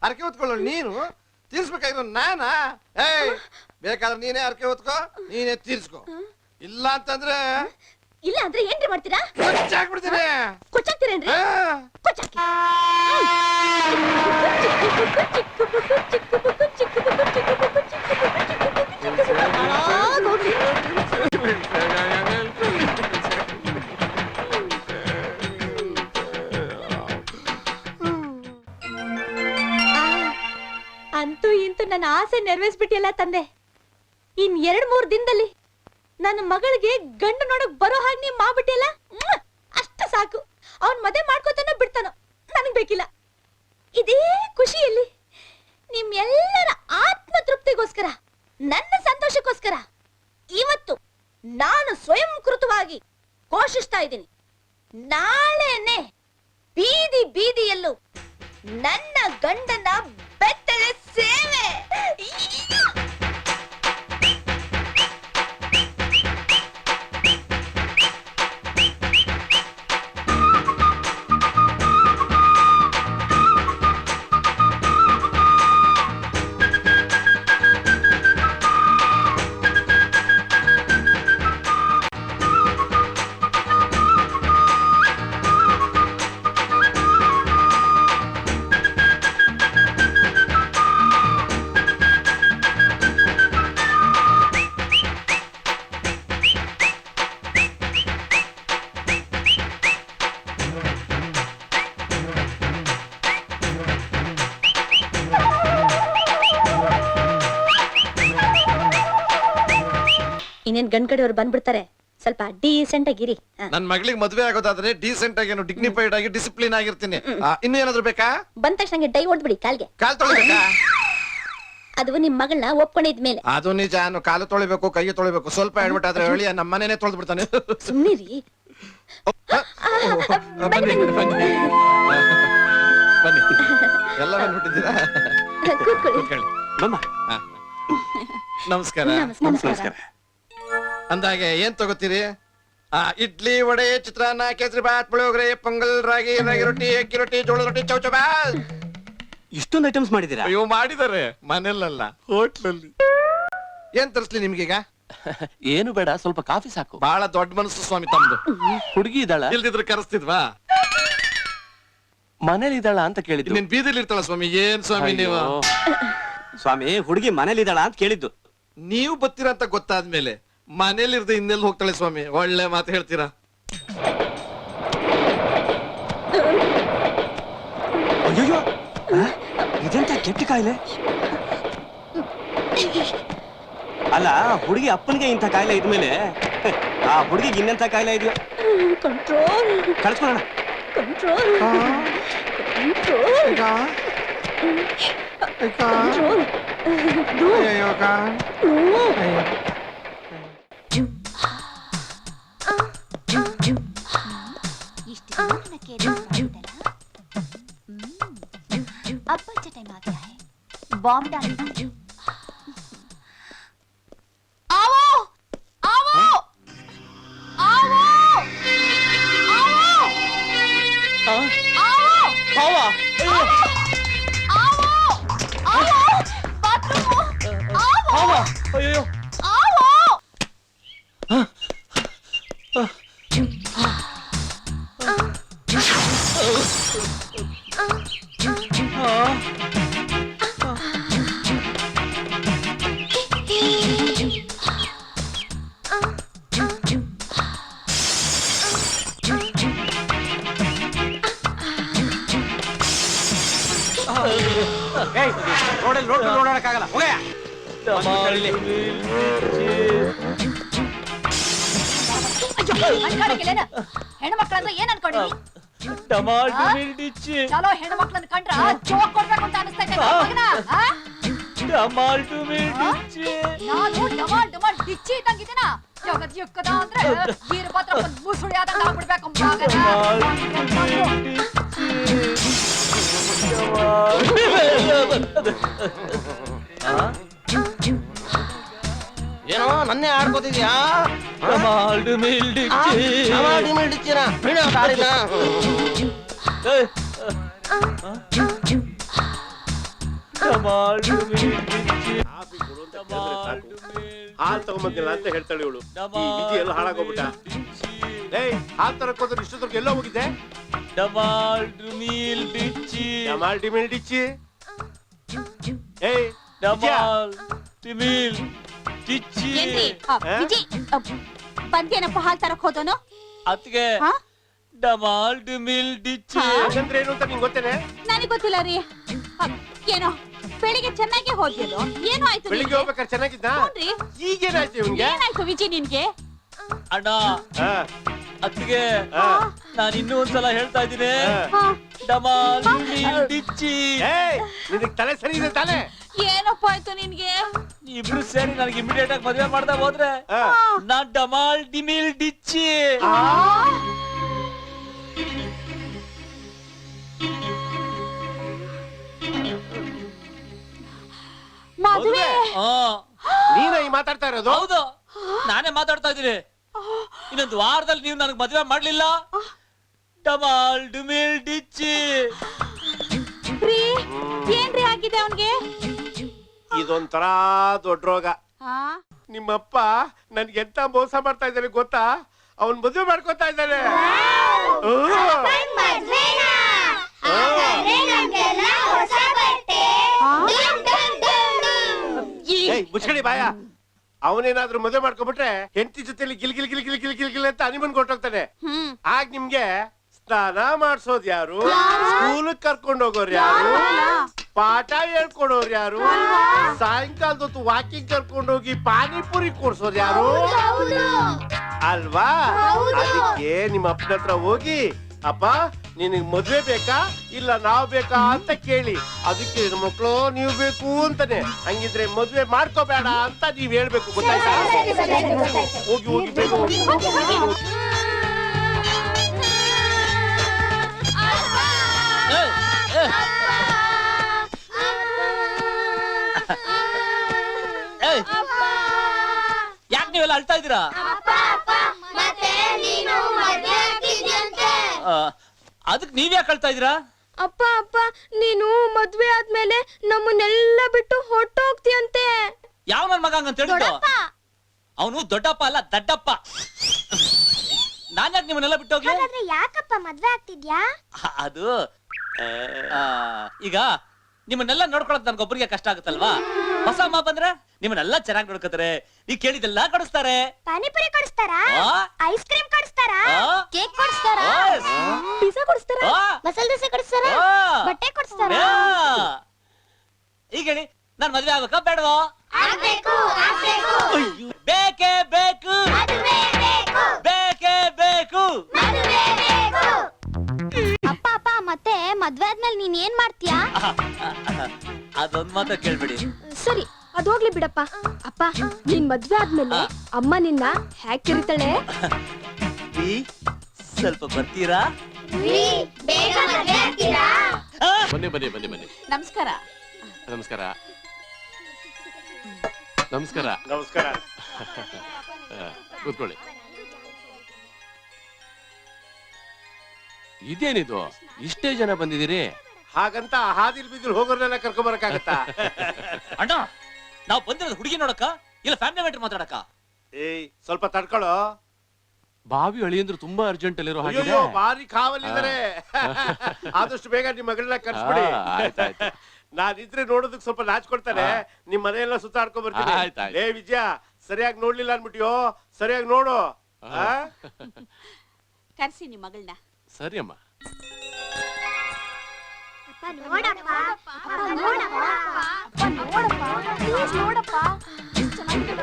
ಅರಕೆ ಹೊತ್ಕೊಳ್ಳೋ ನೀನು ತೀರ್ಸ್ಬೇಕಾಗಿರೋ ನಾನಾ ಏಯ್ ಬೇಕಾದ್ರೆ ನೀನೇ ಅರಕೆ ಹೊತ್ಕೋ ನೀನೇ ತೀರ್ಸ್ಕೋ ಇಲ್ಲ ಅಂತಂದ್ರೆ ಇಲ್ಲ ಅಂದ್ರೆ ಏನ್ರಿ ಮಾಡ್ತೀರಾ ಕೊಚ್ಚಾಕ್ಬಿಡ್ತೀನಿ ಕೊಚ್ಚಾಕ್ತೀರೇನ್ರಿ ಕೊಚ್ಚಾಕಿ ಅಂತೂ ಇಂತೂ ನನ್ನ ಆಸೆ ನೆರವೇರಿಸ್ಬಿಟ್ಟಿಯಲ್ಲ ತಂದೆ ಇನ್ 2-3 ದಿನದಲ್ಲಿ ನನ್ನ ಮಗಳಿಗೆ ಗಂಡು ನೋಡಕ್ ಬರೋ ಹಾಗೆ ನೀ ಮಾಡ್ಬಿಟ್ಟಿಯಲ್ಲ ಅಷ್ಟ ಸಾಕು ಅವನ್ ಮದುವೆ ಮಾಡ್ಕೋತಾನೋ ಬಿಡ್ತಾನೋ ನನಗ್ ಬೇಕಿಲ್ಲ ಇದೇ ಖುಷಿಯಲ್ಲಿ ನಿಮ್ಮೆಲ್ಲರ ಆತ್ಮ ತೃಪ್ತಿಗೋಸ್ಕರ ನನ್ನ ಸಂತೋಷಕ್ಕೋಸ್ಕರ ಇವತ್ತು ನಾನು ಸ್ವಯಂಕೃತವಾಗಿ ಘೋಷಿಸ್ತಾ ಇದ್ದೀನಿ ನಾಳೆನೆ ಬೀದಿ ಬೀದಿಯಲ್ಲೂ ನನ್ನ ಗಂಡನ ಬೆತ್ತಲೆ ಸೇವೆ ಇನ್ನೇನ್ ಗಂಡ್ ಕಡೆಯವ್ರು ಬಂದ್ಬಿಡ್ತಾರೆ ಸ್ವಲ್ಪ ಡೀಸೆಂಟ್ ಆಗಿರಿ ನನ್ ಮಗಳಿಗೆ ಮದ್ವೆ ಆಗೋದಾದ್ರೆ ಡೀಸೆಂಟ್ ಆಗಿ ಡಿಗ್ನಿಫೈಡ್ ಆಗಿ ಡಿಸಿಪ್ಲಿನ್ ಆಗಿರ್ತೀನಿ ಇನ್ನು ಏನಾದ್ರು ಬೇಕಾ ಬಂದ ತಕ್ಷಣ ಡೈ ಹೊಡ್ಬಿಡಿ ಕಾಲ್ಗೆ ಕಾಲ್ ತೊಳಿಬೇಕಾ ಅದು ನಿಮ್ ಮಗಳನ್ನ ಒಪ್ಕೊಂಡಿದ್ಮೇಲೆ ಅದು ನಿಜ ಕಾಲು ತೊಳಿಬೇಕು ಕೈ ತೊಳಿಬೇಕು ಸ್ವಲ್ಪ ಹೇಳ್ಬಿಟ್ಟು ಆದ್ರೆ ಹೇಳಿ ನಮ್ಮ ಮನೇನೆ ತೊಳೆದು ಬಿಡ್ತಾನೆ ಸುಮ್ನಿರಿ ಬನ್ನಿ ಬನ್ನಿ ಬನ್ನಿ ಎಲ್ಲ ಬಂದ್ಬಿಟ್ಟಿದ್ದೀರಾ ಕೂತ್ಕೊಳ್ಳಿ. ಬಮ್ಮ ನಮಸ್ಕಾರ ನಮಸ್ಕಾರ ಅಂದಾಗೆ ಏನ್ ತಗೋತೀರಿ ಇಡ್ಲಿ ವಡೆ ಚಿತ್ರಾನ್ನ ಕೇಸರಿ ಬಾತ್ ಪುಳಿಯೋಗರೆ ಪೊಂಗಲ್ ರಾಗಿ ರೊಟ್ಟಿ ಅಕ್ಕಿ ರೊಟ್ಟಿ ಜೋಳದ ರೊಟ್ಟಿ ಚೌಚೌ ಬಾತ್ ಇಷ್ಟೊಂದು ಐಟಮ್ಸ್ ಮಾಡಿದೀರಾ ಅಯ್ಯೋ ಮಾಡಿದ್ದಾರೆ ಮನೆಯಲ್ಲ ಹೋಟ್ಲಲ್ಲಿ ಏನ್ ತರಿಸ್ಲಿ ನಿಮ್ಗೀಗ ಏನು ಬೇಡ ಸ್ವಲ್ಪ ಕಾಫಿ ಸಾಕು ಬಹಳ ದೊಡ್ಡ ಮನಸ್ಸು ಸ್ವಾಮಿ ತಮ್ದು ಹುಡುಗಿ ಇದ್ದಾಳ ಇಲ್ದಿದ್ರೆ ಕರೆಸ್ತಿದ್ವಾ ಮನೇಲಿ ಇದ್ದಾಳ ಅಂತ ಕೇಳಿದ್ದು. ನಿನ್ ಬೀದಿಲಿ ಇರ್ತಾಳ ಸ್ವಾಮಿ. ಏನ್ ಸ್ವಾಮಿ ನೀವು? ಅಯ್ಯೋ. ಸ್ವಾಮಿ ಹುಡುಗಿ ಮನೇಲಿ ಇದ್ದಾಳ ಅಂತ ಕೇಳಿದ್ದು. ನೀವು ಬರ್ತೀರಾ ಅಂತ ಗೊತ್ತಾದ್ಮೇಲೆ ಮನೇಲಿ ಇರ್ದೆ ಇನ್ನೆಲ್ಲಿ ಹೋಗ್ತಾಳೆ ಸ್ವಾಮಿ? ಒಳ್ಳೆ ಮಾತು ಹೇಳ್ತೀರಾ. ಅಯ್ಯೋ ಇದೆಂತ ಕೆಟ್ಟ ಕಾಯಿಲೆ. ಅಲ್ಲ ಹುಡುಗಿ ಅಪ್ಪನಿಗೆ ಇಂಥ ಕಾಯಿಲೆ ಇದ್ಮೇಲೆ ಆ ಹುಡುಗಿಗೆ ಇನ್ನೆಂಥ ಕಾಯಿಲೆ ಇದೆಯೋ? ಕಂಟ್ರೋಲ್ ಕಳ್ಸ್ಕೊಳ್ಳೋಣ. ಕಂಟ್ರೋಲ್ ಕಂಟ್ರೋಲ್ अब बच्चे टाइम आ गया है बॉम्ब डालना आओ आओ आओ आओ ಭಾವ ಭಾವ ಅಯ್ಯೋ ರೋಡಲ್ಲಿ ಓಡಾಡಕ್ಕಾಗಲ್ಲ. ಹೋಗಯ್ಯ. ಹೆಣ್ಣು ಮಕ್ಕಳಂದ್ರೆ ಏನ್ ಅನ್ಕೊಂಡಿರಿ? ಟಮಾಟೋ ಡಿಚ್ಚಿ ಚಲೋ ಹೆಣ್ಣು ಮಕ್ಕಳನ್ನ ಕಂಡ್ರ ಜೋಕ್ ಕೊಡ್ಬೇಕು ಅಂತ ಅನಿಸ್ತೈತೆ ಟಮಾಟೋ ಡಿಚ್ಚಿ ನಾನು ಡಮಾಲ್ ಡಮಾಲ್ ಡಿಚ್ಚಿ ಇದ್ದಂಗಿದ್ದೀನ ಜಗತ್ ಯುಕ್ಕದ ಅಂದ್ರೆ ವೀರಭದ್ರ ಒಂದ್ ಮುಸುಳಿ ಆದಂಗ ಆಗ್ಬಿಡ್ಬೇಕು ಏನೋ ನನ್ನೇ ಆಡ್ಕೋತಿದ್ಯಾ? ಟಮಾಟೋ ಡಿಚ್ಚಿ ಟಮಾಟೋ ಡಿಚ್ಚಿ ಕಾಫಿ ಕೊಡು ಅಂತ ಕೇಳಿದ್ರೆ ಸಾಕು. ಹಾಲ್ ತಗೊಂಬಂದಿಲ್ಲ ಅಂತ ಹೇಳ್ತಾಳೆ ಇವಳು. ಈ ವಿಜಿ ಎಲ್ಲ ಹಾಳಾಗೋಗ್ಬಿಟ್ಟ. ಏಯ್ ಹಾಲ್ ತರಕ್ ಹೋದ್ರೆ ಇಷ್ಟೊತ್ತಿಗೆ ಎಲ್ಲೋ ಹೋಗಿದ್ದೆ? ಟಮಾಟೋ ಡಿಚ್ಚಿ ಟಮಾಲ್ಟಿ ಡಿಚ್ಚಿ. ಏಯ್ ಟಮಾಟೋ ಡಿಚ್ಚಿ ಬಂದೇನಪ್ಪ ಹಾಲ್ ತರಕ್ ಹೋದನು? ಅತ್ಗೆ ಟಮಾಟೋ ಡಿಚ್ಚಿ ಅಂದ್ರೆ ಏನು ಅಂತ ನಿಂಗೆ ಗೊತ್ತೇನೆ? ನನಗ್ ಗೊತ್ತಿಲ್ಲ ರೀ. ಏನೋ ಬೆಳಿಗ್ಗೆ ಚೆನ್ನಾಗಿ ಹೋದ್ಯಲ್ಲೋ, ಏನೋ ಆಯ್ತು ಬೆಳಿಗ್ಗೆ ಹೋಗ್ಬೇಕಾದ್ರೆ ಚೆನ್ನಾಗಿದ್ದ? ಹ್ಞೂನ್ರಿ. ಈಗೇನಾಯ್ತು ಇವ್ನಿಗೆ? ಏನಾಯ್ತು ವಿಜಿ ನಿನ್ಗೆ? ಅಣ್ಣ ಹಾ, ಅತ್ತಿಗೆ ಹಾ. ನಾನು ಇನ್ನೂ ಒಂದ್ಸಲ ಹೇಳ್ತಾ ಇದ್ದೀನಿ, ಹಾ. ಟಮಾಟೋ ಡಿಚ್ಚಿ. ಏಯ್ ನಿನಗೆ ತಲೆ ಸರಿ ಇದೆ ತಾನೆ? ಏನಪ್ಪ ಆಯ್ತು ನಿನ್ಗೆ? ಇಬ್ರು ಸೇರಿ ನನಗೆ ಇಮಿಡಿಯೇಟ್ ಆಗಿ ಮದುವೆ ಮಾಡ್ತಾ ಹೋದ್ರೆ ಹಾ. ನಾನ್ ಡಮಾಲ್ ಡಿಮಿಲ್ ಡಿಚ್ಚಿ. ಮದುವೆ? ನೀನ ಈ ಮಾತಾಡ್ತಾ ಇರೋದು? ಹೌದು, ನಾನೇ ಮಾತಾಡ್ತಾ ಇದ್ದೀನಿ. ಇನ್ನೊಂದು ವಾರದಲ್ಲಿ ನೀವು ನನಗೆ ಮದುವೆ ಮಾಡ್ಲಿಲ್ಲ, ಡಮಾಲ್ ಡಿಮಿಲ್ ಡಿಚ್ಚಿ. ರೀ, ಏನ್ರಿ ಆಗಿದೆ ಅವನ್ಗೆ? ಇದೊಂಥರ ದೊಡ್ಡ ರೋಗ. ನಿಮ್ಮಪ್ಪ ನನ್ಗೆ ಎಂತ ಮೋಸ ಮಾಡ್ತಾ ಇದ್ದಾನೆ ಗೊತ್ತಾ? ಅವನ್ ಮದುವೆ ಮಾಡ್ಕೊತಾ ಇದ್ದಾನೆ. ಮುಚ್ಕಡಿ ಬಾಯ. ಅವನೇನಾದ್ರೂ ಮದುವೆ ಮಾಡ್ಕೊಬಿಟ್ರೆ ಹೆಂಡತಿ ಜೊತೆಲಿ ಗಿಲ್ ಗಿಲ್ ಗಿಲ್ ಗಿಲ್ ಗಿಲ್ ಗಿಲ್ ಗಿಲ್ ಅಂತ ಹನಿಮೂನ್ ಕೊಟ್ಟೋಗ್ತಾನೆ. ಆಗ ನಿಮ್ಗೆ ಸ್ನಾನ ಮಾಡ್ಸೋದ್ ಯಾರು? ಸ್ಕೂಲ್ ಕರ್ಕೊಂಡ್ ಹೋಗೋರು ಯಾರು? ಪಾಠ ಹೇಳ್ಕೊಡೋರು ಯಾರು? ಸಾಯಂಕಾಲದ ಹೊತ್ತು ವಾಕಿಂಗ್ ಕರ್ಕೊಂಡು ಹೋಗಿ ಪಾನಿಪುರಿ ಕೊಡ್ಸೋರು ಯಾರು? ಅಲ್ವಾ? ಅದಕ್ಕೆ ನಿಮ್ಮ ಅಪ್ಪನ ಹತ್ರ ಹೋಗಿ, ಅಪ್ಪ ನಿನಗ್ ಮದ್ವೆ ಬೇಕಾ ಇಲ್ಲ ನಾವ್ ಬೇಕಾ ಅಂತ ಕೇಳಿ, ಅದಕ್ಕೆ ಮಕ್ಳು ನೀವು ಬೇಕು ಅಂತಾನೆ. ಹಂಗಿದ್ರೆ ಮದ್ವೆ ಮಾಡ್ಕೋಬೇಡ ಅಂತ ನೀವ್ ಹೇಳ್ಬೇಕು. ಗೊತ್ತಾಯ್ತಾ? ಹೋಗಿ ಹೋಗಿ ಬೇಗ ಹೋಗಿ. ಯಾಕೆ ನೀವೆಲ್ಲ ಅಳ್ತಾ ಇದ್ದೀರಾ? ಅದಕ್ಕೆ ನೀವ್ಯಾಕೆ ಅಳ್ತಾ ಇದ್ದೀರಾ? ಅಪ್ಪ ಅಪ್ಪ ನೀನು ಮದ್ವೆ ಆದ್ಮೇಲೆ ನಮ್ಮನ್ನೆಲ್ಲ ಬಿಟ್ಟು ಹೊಟ್ಟೋಗ್ತೀಯಂತೆ. ಯಾವ ನನ್ ಮಗ ಹಂಗಂತ ಹೇಳಿದ್ದು? ಅವನು ದೊಡ್ಡಪ್ಪ ಅಲ್ಲ, ದಡ್ಡಪ್ಪ. ನಾನ್ಯಾಕೆ ನಿಮ್ಮನ್ನೆಲ್ಲ ಬಿಟ್ಟು ಹೋಗ್ಲಿ? ಯಾಕಪ್ಪ ಮದ್ವೆ ಆಗ್ತಿದ್ಯಾ? ಅದು ಈಗ ನಿಮ್ಮನ್ನೆಲ್ಲ ನೋಡ್ಕೊಳಕ್ ನನ್ಗೊಬ್ಬರಿಗೆ ಕಷ್ಟ ಆಗುತ್ತಲ್ವಾ? ಹೊಸ ಅಮ್ಮ ಬಂದ್ರೆ ನಿಮ್ಮನ್ನೆಲ್ಲ ಚೆನ್ನಾಗಿ ನೋಡ್ಕೋತಾರೆ, ನೀವ್ ಕೇಳಿದೆಲ್ಲ ಕೊಡಿಸ್ತಾರೆ. ಪಾನಿಪುರಿ ಕೊಡಿಸ್ತಾರಾ? ಆ? ಐಸ್ ಕ್ರೀಮ್ ಕೊಡಿಸ್ತಾರಾ? ಆ? ಕೇಕ್ ಕೊಡಿಸ್ತಾರಾ? Yes. ಪಿಜ್ಜಾ ಕೊಡಿಸ್ತಾರಾ? ಆ? ಮಸಾಲೆ ದೋಸೆ ಕೊಡಿಸ್ತಾರಾ? ಆ. ಬಟ್ಟೆ ಕೊಡಿಸ್ತಾರಾ? ಯಾ. ಈಗ ಹೇಳಿ, ನಾನ್ ಮದ್ವೆ ಆಗ್ಬೇಕಾ ಬೇಡವೋ? ಆಗ್ಬೇಕು, ಆಗ್ಬೇಕು. ಬೇಕೇ ಬೇಕು, ಮದುವೆ ಬೇಕು, ಬೇಕೇ ಬೇಕು. ಮದುವೆ ಬೇಕು. ಅಪ್ಪ ಅಪ್ಪ ಮತ್ತೆ ಮದ್ವೆ ಆದ್ಮೇಲೆ ನೀನ್ ಏನ್ ಮಾಡ್ತೀಯಾ? ಅದೊಂದ್ ಮಾತ್ರ ಕೇಳ್ಬಿಡಿ. ಸರಿ ಅದೋಗ್ಲಿ ಬಿಡಪ್ಪ. ಅಪ್ಪ ನೀನ್ ಮದ್ವೆ ಆದ್ಮೇಲೆ ಅಮ್ಮ ನಿನ್ನ ಹ್ಯಾಕ್ ಕರೀತಾಳೆ? ಸ್ವಲ್ಪ ಬರ್ತೀರಾ? ಬೇಗ ಮದ್ವೆ ಆಗ್ತೀರಾ? ಬನ್ನಿ ಬನ್ನಿ ಬನ್ನಿ ಬನ್ನಿ. ನಮಸ್ಕಾರ. ನಮಸ್ಕಾರ ನಮಸ್ಕಾರ. ನಮಸ್ಕಾರ. ಕೂತ್ಕೊಳ್ಳಿ. ಇದೇನಿದು ಇಷ್ಟೇ ಜನ ಬಂದಿದ್ದೀರಿ? ಹಾಗಂತ ಹಾದಿಲ್ ಬಿದ್ದಿಲ್ ಹೋಗೋರ್ನೆಲ್ಲ ಕರ್ಕೊಂಡ್ ಬರಕಾಗತ್ತಾ? ಅಣ್ಣ, ನಾವ್ ಬಂದಿರೋದು ಹುಡುಗಿ ನೋಡಕ್ಕ ಇಲ್ಲ ಫ್ಯಾಮಿಲಿ ಮ್ಯಾಟರ್ ಮಾತಾಡಕ? ಏಯ್ ಸ್ವಲ್ಪ ತಡ್ಕೊಳ್ಳೋ. ಬಾವಿ ಅಳಿಯಂದ್ರು ತುಂಬಾ ಅರ್ಜೆಂಟ್ ಅಲ್ಲಿರೋ ಹಾಗಿದೆ. ಅಯ್ಯೋ ಭಾರಿ ಕಾವಲಿದ್ದಾರೆ. ಆದಷ್ಟು ಬೇಗ ನಿಮ್ ಮಗಳನ್ನ ಕರ್ಸ್ಬಿಡಿ. ಆಯ್ತಾಯ್ತು. ನಾನಿದ್ರೆ ನೋಡೋದಕ್ ಸ್ವಲ್ಪ ನಾಚ್ಕೊಡ್ತಾನೆ. ನಿಮ್ ಮನೆಯೆಲ್ಲ ಸುತ್ತಾಡ್ಕೊಂಡ್ ಬರ್ತೀನಿ. ಆಯ್ತಾಯ್ತು. ಏ ವಿಜಯ, ಸರಿಯಾಗಿ ನೋಡ್ಲಿಲ್ಲ ಅನ್ಬಿಟ್ಟಿಯೋ, ಸರಿಯಾಗಿ ನೋಡು. ಆ? ಕರ್ಸಿ ನಿಮ್ ಮಗಳನ್ನ. ಸರಿ ಅಮ್ಮ. ಅಪ್ಪ ನೋಡಪ್ಪ, ಅಪ್ಪ ನೋಡಪ್ಪ, ಅಪ್ಪ ನೋಡಪ್ಪ, ಪ್ಲೀಸ್ ನೋಡಪ್ಪ. ಎಷ್ಟ್ ಚೆನ್ನಾಗಿದೆ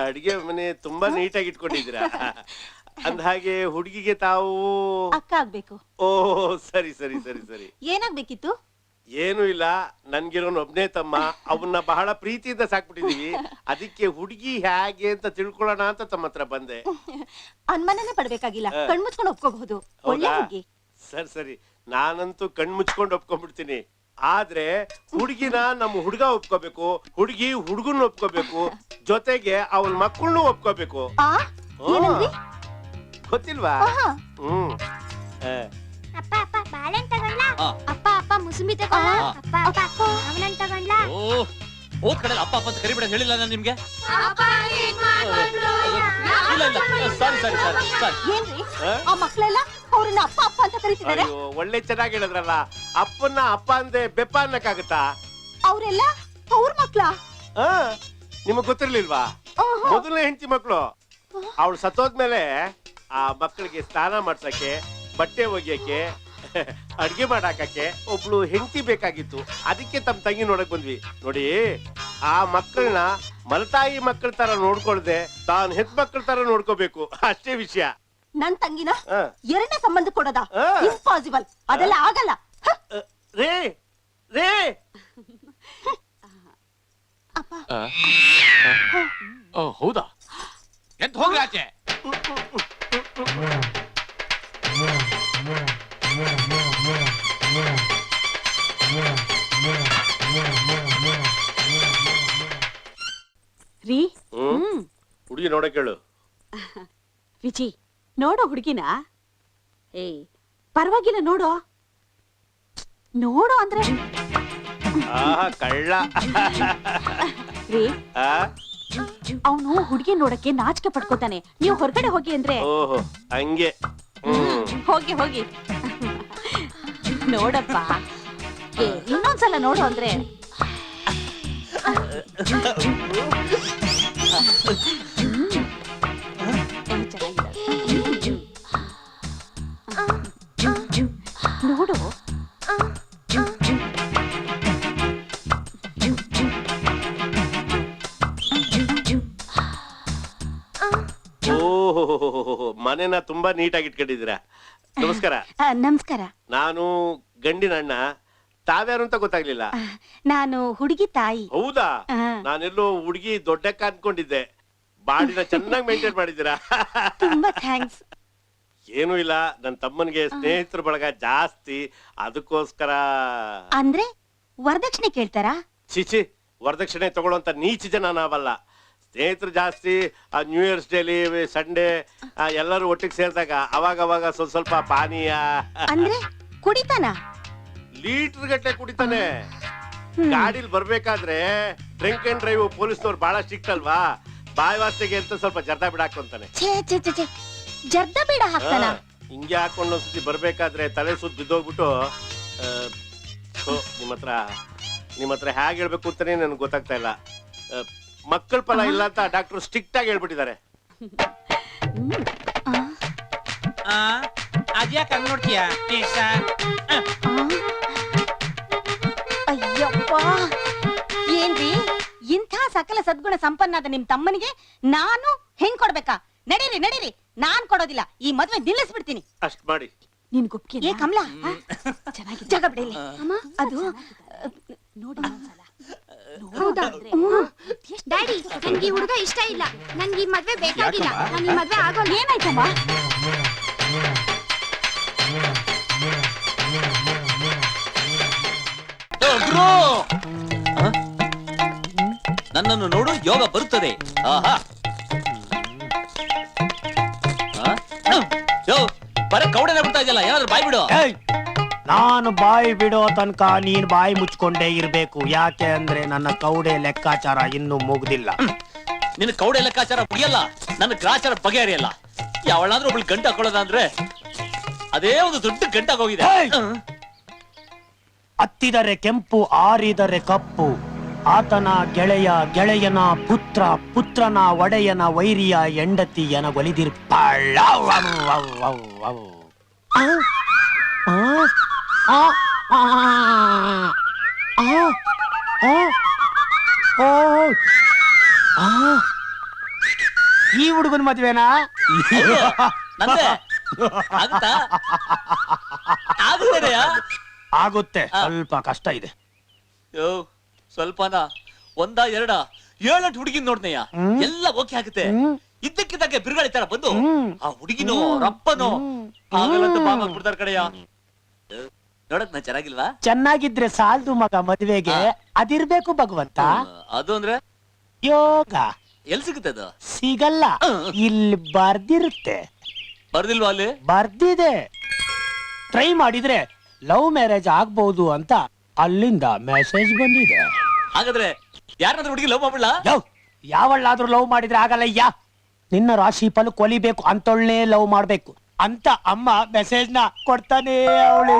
ಅಡಿಗೆ ಮನೆ ತುಂಬಾ ನೀಟಾಗಿ ಇಟ್ಕೊಂಡಿದ್ದೀರಾ. ಅಂದ ಹಾಗೆ ಹುಡುಗಿಗೆ ತಾವು ಅಕ್ಕ ಆಗ್ಬೇಕು. ಓ ಸರಿ ಸರಿ ಸರಿ ಸರಿ. ಏನಾಗ್ಬೇಕಿತ್ತು? ಏನು ಇಲ್ಲ, ನನ್ಗಿರೋನ್ ಒಬ್ನೇ ತಮ್ಮ, ಅವನ್ನ ಬಹಳ ಪ್ರೀತಿಯಿಂದ ಸಾಕ್ಬಿಟ್ಟಿದೀವಿ. ಅದಕ್ಕೆ ಹುಡುಗಿ ಹೇಗೆ ಅಂತ ತಿಳ್ಕೊಳ್ಳೋಣ ಅಂತ ತಮ್ಮ ಹತ್ರ ಬಂದೆ. ಅನ್ಮನೆ ಪಡ್ಬೇಕಾಗಿಲ್ಲ, ಕಣ್ಮುಚ್ಕೊಂಡು ಒಪ್ಕೋಬಹುದು. ಒಳ್ಳೆ ಹೌದಾ? ಹುಡುಗಿ. ಸರಿ ಸರಿ, ನಾನಂತೂ ಕಣ್ ಮುಚ್ಕೊಂಡು ಒಪ್ಕೊಂಡ್ಬಿಡ್ತೀನಿ. ಆದ್ರೆ ಹುಡುಗಿನ ನಮ್ಮ ಹುಡುಗ ಒಪ್ಕೋಬೇಕು, ಹುಡುಗಿ ಹುಡುಗನ್ ಒಪ್ಕೋಬೇಕು, ಜೊತೆಗೆ ಅವನ್ ಮಕ್ಕಳನ್ನು ಒಪ್ಕೋಬೇಕು. ಆ ಏನಂದ್ರಿ? ಗೊತ್ತಿಲ್ವಾ? ಹ್ಮ್. ಅಪ್ಪ ಅಪ್ಪ ಬಾಳೆಹಣ್ಣು ತಗೊಂಡ್ಲ? ಆ. ಅಪ್ಪ ಅಪ್ಪ ಮುಸುಂಬಿ ತಗೊಂಡ್ಲ? ಆ. ಅಪ್ಪ ಅಪ್ಪ ಮಾವಿನಹಣ್ಣು ತಗೊಂಡ್ಲ? ಓ, ಹೋದ್ ಕಡೆ ಅಪ್ಪ ಅಪ್ಪ ಅಂತ ಕರಿಬೇಡ ಹೇಳಿಲ್ಲ ನಾನು ನಿಮ್ಗೆ? ಇಲ್ಲ ಇಲ್ಲ, ಸಾರಿ ಸಾರಿ ಸಾರಿ ಸಾರಿ. ಏನ್ರಿ ಆ ಮಕ್ಳೆಲ್ಲ ಅವ್ರನ್ನ ಅಪ್ಪ ಅಪ್ಪ ಅಂತ ಕರೀತಿದ್ದಾರೆ? ಅಯ್ಯೋ ಒಳ್ಳೆ ಚೆನ್ನಾಗಿ ಹೇಳಿದ್ರಲ್ಲ. ಅಪ್ಪನ್ನ ಅಪ್ಪ ಅಂದೆ ಬೆಪ್ಪ ಅನ್ನಕ್ಕಾಗತ್ತಾ? ಅವರೆಲ್ಲ ಅವ್ರ ಮಕ್ಳ? ಆ, ನಿಮಗ್ ಗೊತ್ತಿರ್ಲಿಲ್ವಾ? ಮೊದಲನೇ ಹೆಂಡತಿ ಮಕ್ಕಳು. ಅವಳು ಸತ್ತೋದ್ಮೇಲೆ ಆ ಮಕ್ಕಳಿಗೆ ಸ್ನಾನ ಮಾಡ್ಸಕ್ಕೆ, ಬಟ್ಟೆ ಒಗೆಯಕ್ಕೆ, ಅಡ್ಗೆ ಮಾಡಾಕಕ್ಕೆ ಒಬ್ಳು ಹೆಂಡತಿ ಬೇಕಾಗಿತ್ತು. ಅದಕ್ಕೆ ತಮ್ಮ ತಂಗಿ ನೋಡಕ್ ಬಂದ್ವಿ. ನೋಡಿ, ಆ ಮಕ್ಕಳನ್ನ ಮಲತಾಯಿ ಮಕ್ಕಳ ತರ ನೋಡ್ಕೊಳ್ದೆ ತಾನ್ ಹೆತ್ ಮಕ್ಕಳ ತರ ನೋಡ್ಕೋಬೇಕು, ಅಷ್ಟೇ ವಿಷಯ. ನನ್ ತಂಗಿನ ಆ. ಎರಡನೇ ಸಂಬಂಧ ಕೊಡೋದ? ಆ. ಇಂಪಾಸಿಬಲ್, ಅದೆಲ್ಲ ಆಗಲ್ಲ. ರೇ ರೇ ಓ ಹೌದಾ? ಎದ್ದು ಹೋಗ್ರಿ ಆಚೆ. ರೀ ಹುಡುಗಿ ನೋಡಕ್ ಹೇಳು. ವಿಜಿ, ನೋಡೋ ಹುಡುಗಿನ. ಏಯ್ ಪರವಾಗಿಲ್ಲ, ನೋಡೋ ನೋಡೋ ಅಂದ್ರೆ. ಕಳ್ಳ. ರೀ, ಆ? ಅವನು ಹುಡುಗಿ ನೋಡಕ್ಕೆ ನಾಚಿಕೆ ಪಡ್ಕೋತಾನೆ. ನೀವು ಹೊರಗಡೆ ಹೋಗಿ ಅಂದ್ರೆ. ಓಹೋ ಹಂಗೆ. ಹೋಗಿ ಹೋಗಿ ನೋಡಪ್ಪ. ಏ ಇನ್ನೊಂದ್ಸಲ ನೋಡು ಅಂದ್ರೆ. ನೋಡು. ಓಹೋ, ಮನೆನ ತುಂಬಾ ನೀಟಾಗಿ ಇಟ್ಕೊಂಡಿದ್ದೀರಾ. ನಮಸ್ಕಾರ. ನಮಸ್ಕಾರ. ನಾನು ಗಂಡಿನ ಅಣ್ಣ. ತಾವ್ಯಾರು ಅಂತ ಗೊತ್ತಾಗ್ಲಿಲ್ಲ. ನಾನು ಹುಡುಗಿ ತಾಯಿ. ಹೌದಾ? ನಾನೆಲ್ಲೋ ಹುಡುಗಿ ದೊಡ್ಡಕ್ಕ ಅನ್ಕೊಂಡಿದ್ದೆ. ಬಾಡಿನ ಚೆನ್ನಾಗಿ ಮೇಂಟೈನ್ ಮಾಡಿದ್ದೀರಾ. ತುಂಬಾ ಥ್ಯಾಂಕ್ಸ್. ಏನು ಇಲ್ಲ, ನನ್ನ ತಮ್ಮನಿಗೆ ಸ್ನೇಹಿತರ ಬಳಗ ಜಾಸ್ತಿ, ಅದಕ್ಕೋಸ್ಕರ. ಅಂದ್ರೆ ವರದಕ್ಷಿಣೆ ಕೇಳ್ತಾರಾ? ಚಿಚಿ, ವರದಕ್ಷಿಣೆ ತಗೊಳ್ಳೋಂತ ನೀಚ ಜನ ನಾವಲ್ಲ. ಸ್ನೇಹಿತರು ಜಾಸ್ತಿ. ನ್ಯೂ ಇಯರ್ಸ್ ಡೇಲಿ, ಸಂಡೇ ಎಲ್ಲರೂ ಒಟ್ಟಿಗೆ ಸೇರಿದಾಗ ಅವಾಗ ಸ್ವಲ್ಪ ಸ್ವಲ್ಪ ಪಾನೀಯ. ಅಂದ್ರೆ ಕುಡಿತಾನ? ಲೀಟರ್ ಗಟ್ಟಲೆ ಕುಡಿತಾನೆ. ಗಾಡಿಲಿ ಬರ್ಬೇಕಾದ್ರೆ ಡ್ರಿಂಕ್ ಅಂಡ್ ಡ್ರೈವ್ ಪೊಲೀಸ್ನವ್ರು ಬಹಳ ಸ್ಟ್ರಿಕ್ಟ್ ಅಲ್ವಾ, ಬಾಯ್ ವಾಸ್ತೆಗೆ ಅಂತ ಸ್ವಲ್ಪ ಜರ್ದಾ ಬಿಡಾಕೊಂತಾನೆ. ಛೇ ಛೇ ಛೇ ಛೇ, ಜರ್ದ ಬೇಡ ಹಾಕ್ತಾನ. ಹಿಂಗೆ ಹಾಕೊಂಡು ಒಂದ್ಸತಿ ಬರ್ಬೇಕಾದ್ರೆ ತಲೆ ಸುತ್ತ ಬಿದ್ದೋಗ್ಬಿಟ್ಟು ನಿಮ್ಮ ಹತ್ರ ಹೇಗೆ ಹೇಳ್ಬೇಕು ಅಂತಾನೆ ನನ್ಗೆ ಗೊತ್ತಾಗ್ತಾ ಇಲ್ಲ. ಮಕ್ಕಳ ಫಲ ಇಲ್ಲ ಅಂತ ಡಾಕ್ಟರ್ ಸ್ಟ್ರಿಕ್ಟ್ ಆಗಿ ಹೇಳ್ಬಿಟ್ಟಿದ್ದಾರೆ. ಅದ್ಯಾಕೆ ಹಂಗ್ ನೋಡ್ತೀಯ? ಅಯ್ಯಪ್ಪ, ಏನ್ರಿ ಇಂಥ ಸಕಲ ಸದ್ಗುಣ ಸಂಪನ್ನಾದ ನಿಮ್ ತಮ್ಮನಿಗೆ ನಾನು ಹೆಣ್ ಕೊಡ್ಬೇಕಾ? ನಡೀರಿ ನಡೀರಿ, ನಾನ್ ಕೊಡೋದಿಲ್ಲ. ಈ ಮದ್ವೆ ನಿಲ್ಲಿಸ್ಬಿಡ್ತೀನಿ. ಅಷ್ಟ್ ಮಾಡಿ. ನಿನ್ ಗುಪ್ಕೆ ಏ ಕಮಲಾ, ಚೆನ್ನಾಗಿ ಜಾಗ ಬಿಡಿಲ್ಲ. ಅದು ನೋಡಿ ಹೌದಾ? ಡ್ಯಾಡಿ, ನನ್ಗೆ ಈ ಹುಡುಗ ಇಷ್ಟ ಇಲ್ಲ. ನನ್ಗೆ ಈ ಮದ್ವೆ ಬೇಕಾಗಿಲ್ಲ. ನನ್ ಈ ಮದ್ವೆ ಆಗೋಲ್ಲ. ಏನಾಯ್ತಮ್ಮ? ನನ್ನನ್ನು ನೋಡು, ಯೋಗ ಬರುತ್ತದೆ. ಆಹಾ, ಬರ ಕೌಡನೆ ಬಿಡ್ತಾ ಇದೆಯಲ್ಲ, ಏನಾದ್ರು ಬಾಯ್ ಬಿಡು. ನಾನು ಬಾಯಿ ಬಿಡೋ ತನಕ ನೀನ್ ಬಾಯಿ ಮುಚ್ಕೊಂಡೇ ಇರ್ಬೇಕು. ಯಾಕೆ ಅಂದ್ರೆ ನನ್ನ ಕೌಡೆ ಲೆಕ್ಕಾಚಾರ ಇನ್ನೂ ಮುಗ್ದಿಲ್ಲ. ನಿನ್ನ ಕೌಡೆ ಲೆಕ್ಕಾಚಾರ ಮುಗಿಯಲ್ಲ, ನನ್ನ ಗ್ರಾಚಾರ ಬಗೆಹರಿಯಲ್ಲ. ಯಾವಳಾದ್ರೂ ಒಬ್ಳು ಗಂಟು ಹಾಕೊಳ್ಳೋದ ಅಂದ್ರೆ ಅದೇ ಒಂದು ದೊಡ್ಡ ಗಂಟಾಗೋಗಿದೆ. ಹತ್ತಿದರೆ ಕೆಂಪು, ಆರಿದರೆ ಕಪ್ಪು. ಆತನ ಗೆಳೆಯ, ಗೆಳೆಯನ ಪುತ್ರ, ಪುತ್ರನ ಒಡೆಯನ ವೈರಿಯ ಹೆಂಡತಿಯನ ಒಲಿದಿರ್ಪಾಳ. ಈ ಹುಡುಗನ ಮದ್ವೆನಾ? ನಂದೆ ಆಗುತ್ತಾ? ಆಗುತ್ತದೆಯಾ? ಆಗುತ್ತೆ, ಸ್ವಲ್ಪ ಕಷ್ಟ ಇದೆ. ಯೋ, ಸ್ವಲ್ಪನಾ? ಒಂದ ಎರಡ 7-8 ಹುಡುಗಿನ ನೋಡ್ನಯ್ಯ, ಎಲ್ಲ ಓಕೆ ಆಗುತ್ತೆ. ಇದ್ದಕ್ಕಿದ್ದಂಗೆ ಬಿರುಗಾಳಿ ತರ ಬಂದು ಆ ಹುಡುಗಿನೋ ರಪ್ಪನೋ ಆಗಲಂತ ಬಾಗ್ಬಿಡ್ತಾರ ಕಡೆಯ. ನೋಡಕ್ ನಾ ಚೆನ್ನಾಗಿಲ್ವಾ? ಚೆನ್ನಾಗಿದ್ರೆ ಸಾಲ್ದು ಮಗ, ಮದ್ವೆಗೆ ಅದಿರ್ಬೇಕು ಭಗವಂತ. ಅದು ಅಂದ್ರೆ ಯೋಗ ಎಲ್ ಸಿಗುತ್ತೆ? ಅದು ಸಿಗಲ್ಲ, ಇಲ್ಲಿ ಬರ್ದಿರುತ್ತೆ. ಬರ್ದಿಲ್ವಾ? ಅಲ್ಲಿ ಬರ್ದಿದೆ. ಟ್ರೈ ಮಾಡಿದ್ರೆ ಲವ್ ಮ್ಯಾರೇಜ್ ಆಗ್ಬಹುದು ಅಂತ ಅಲ್ಲಿಂದ ಮೆಸೇಜ್ ಬಂದಿದೆ. ಹಾಗಾದ್ರೆ ಯಾರನ್ನಾದ್ರೂ ಹುಡುಗಿ ಲವ್ ಮಾಡ್ಬಿಡ್ಲಾ? ಯಾವಳ್ಳಾದ್ರೂ ಲವ್ ಮಾಡಿದ್ರೆ ಆಗಲ್ಲಯ್ಯ. ನಿನ್ನ ರಾಶಿ ಫಲ ಕೊಲಿಬೇಕು ಅಂತೊಳ್ಳೆ ಲವ್ ಮಾಡ್ಬೇಕು ಅಂತ ಅಮ್ಮ ಮೆಸೇಜ್ ನ ಕೊಡ್ತಾನೆ ಅವಳೆ.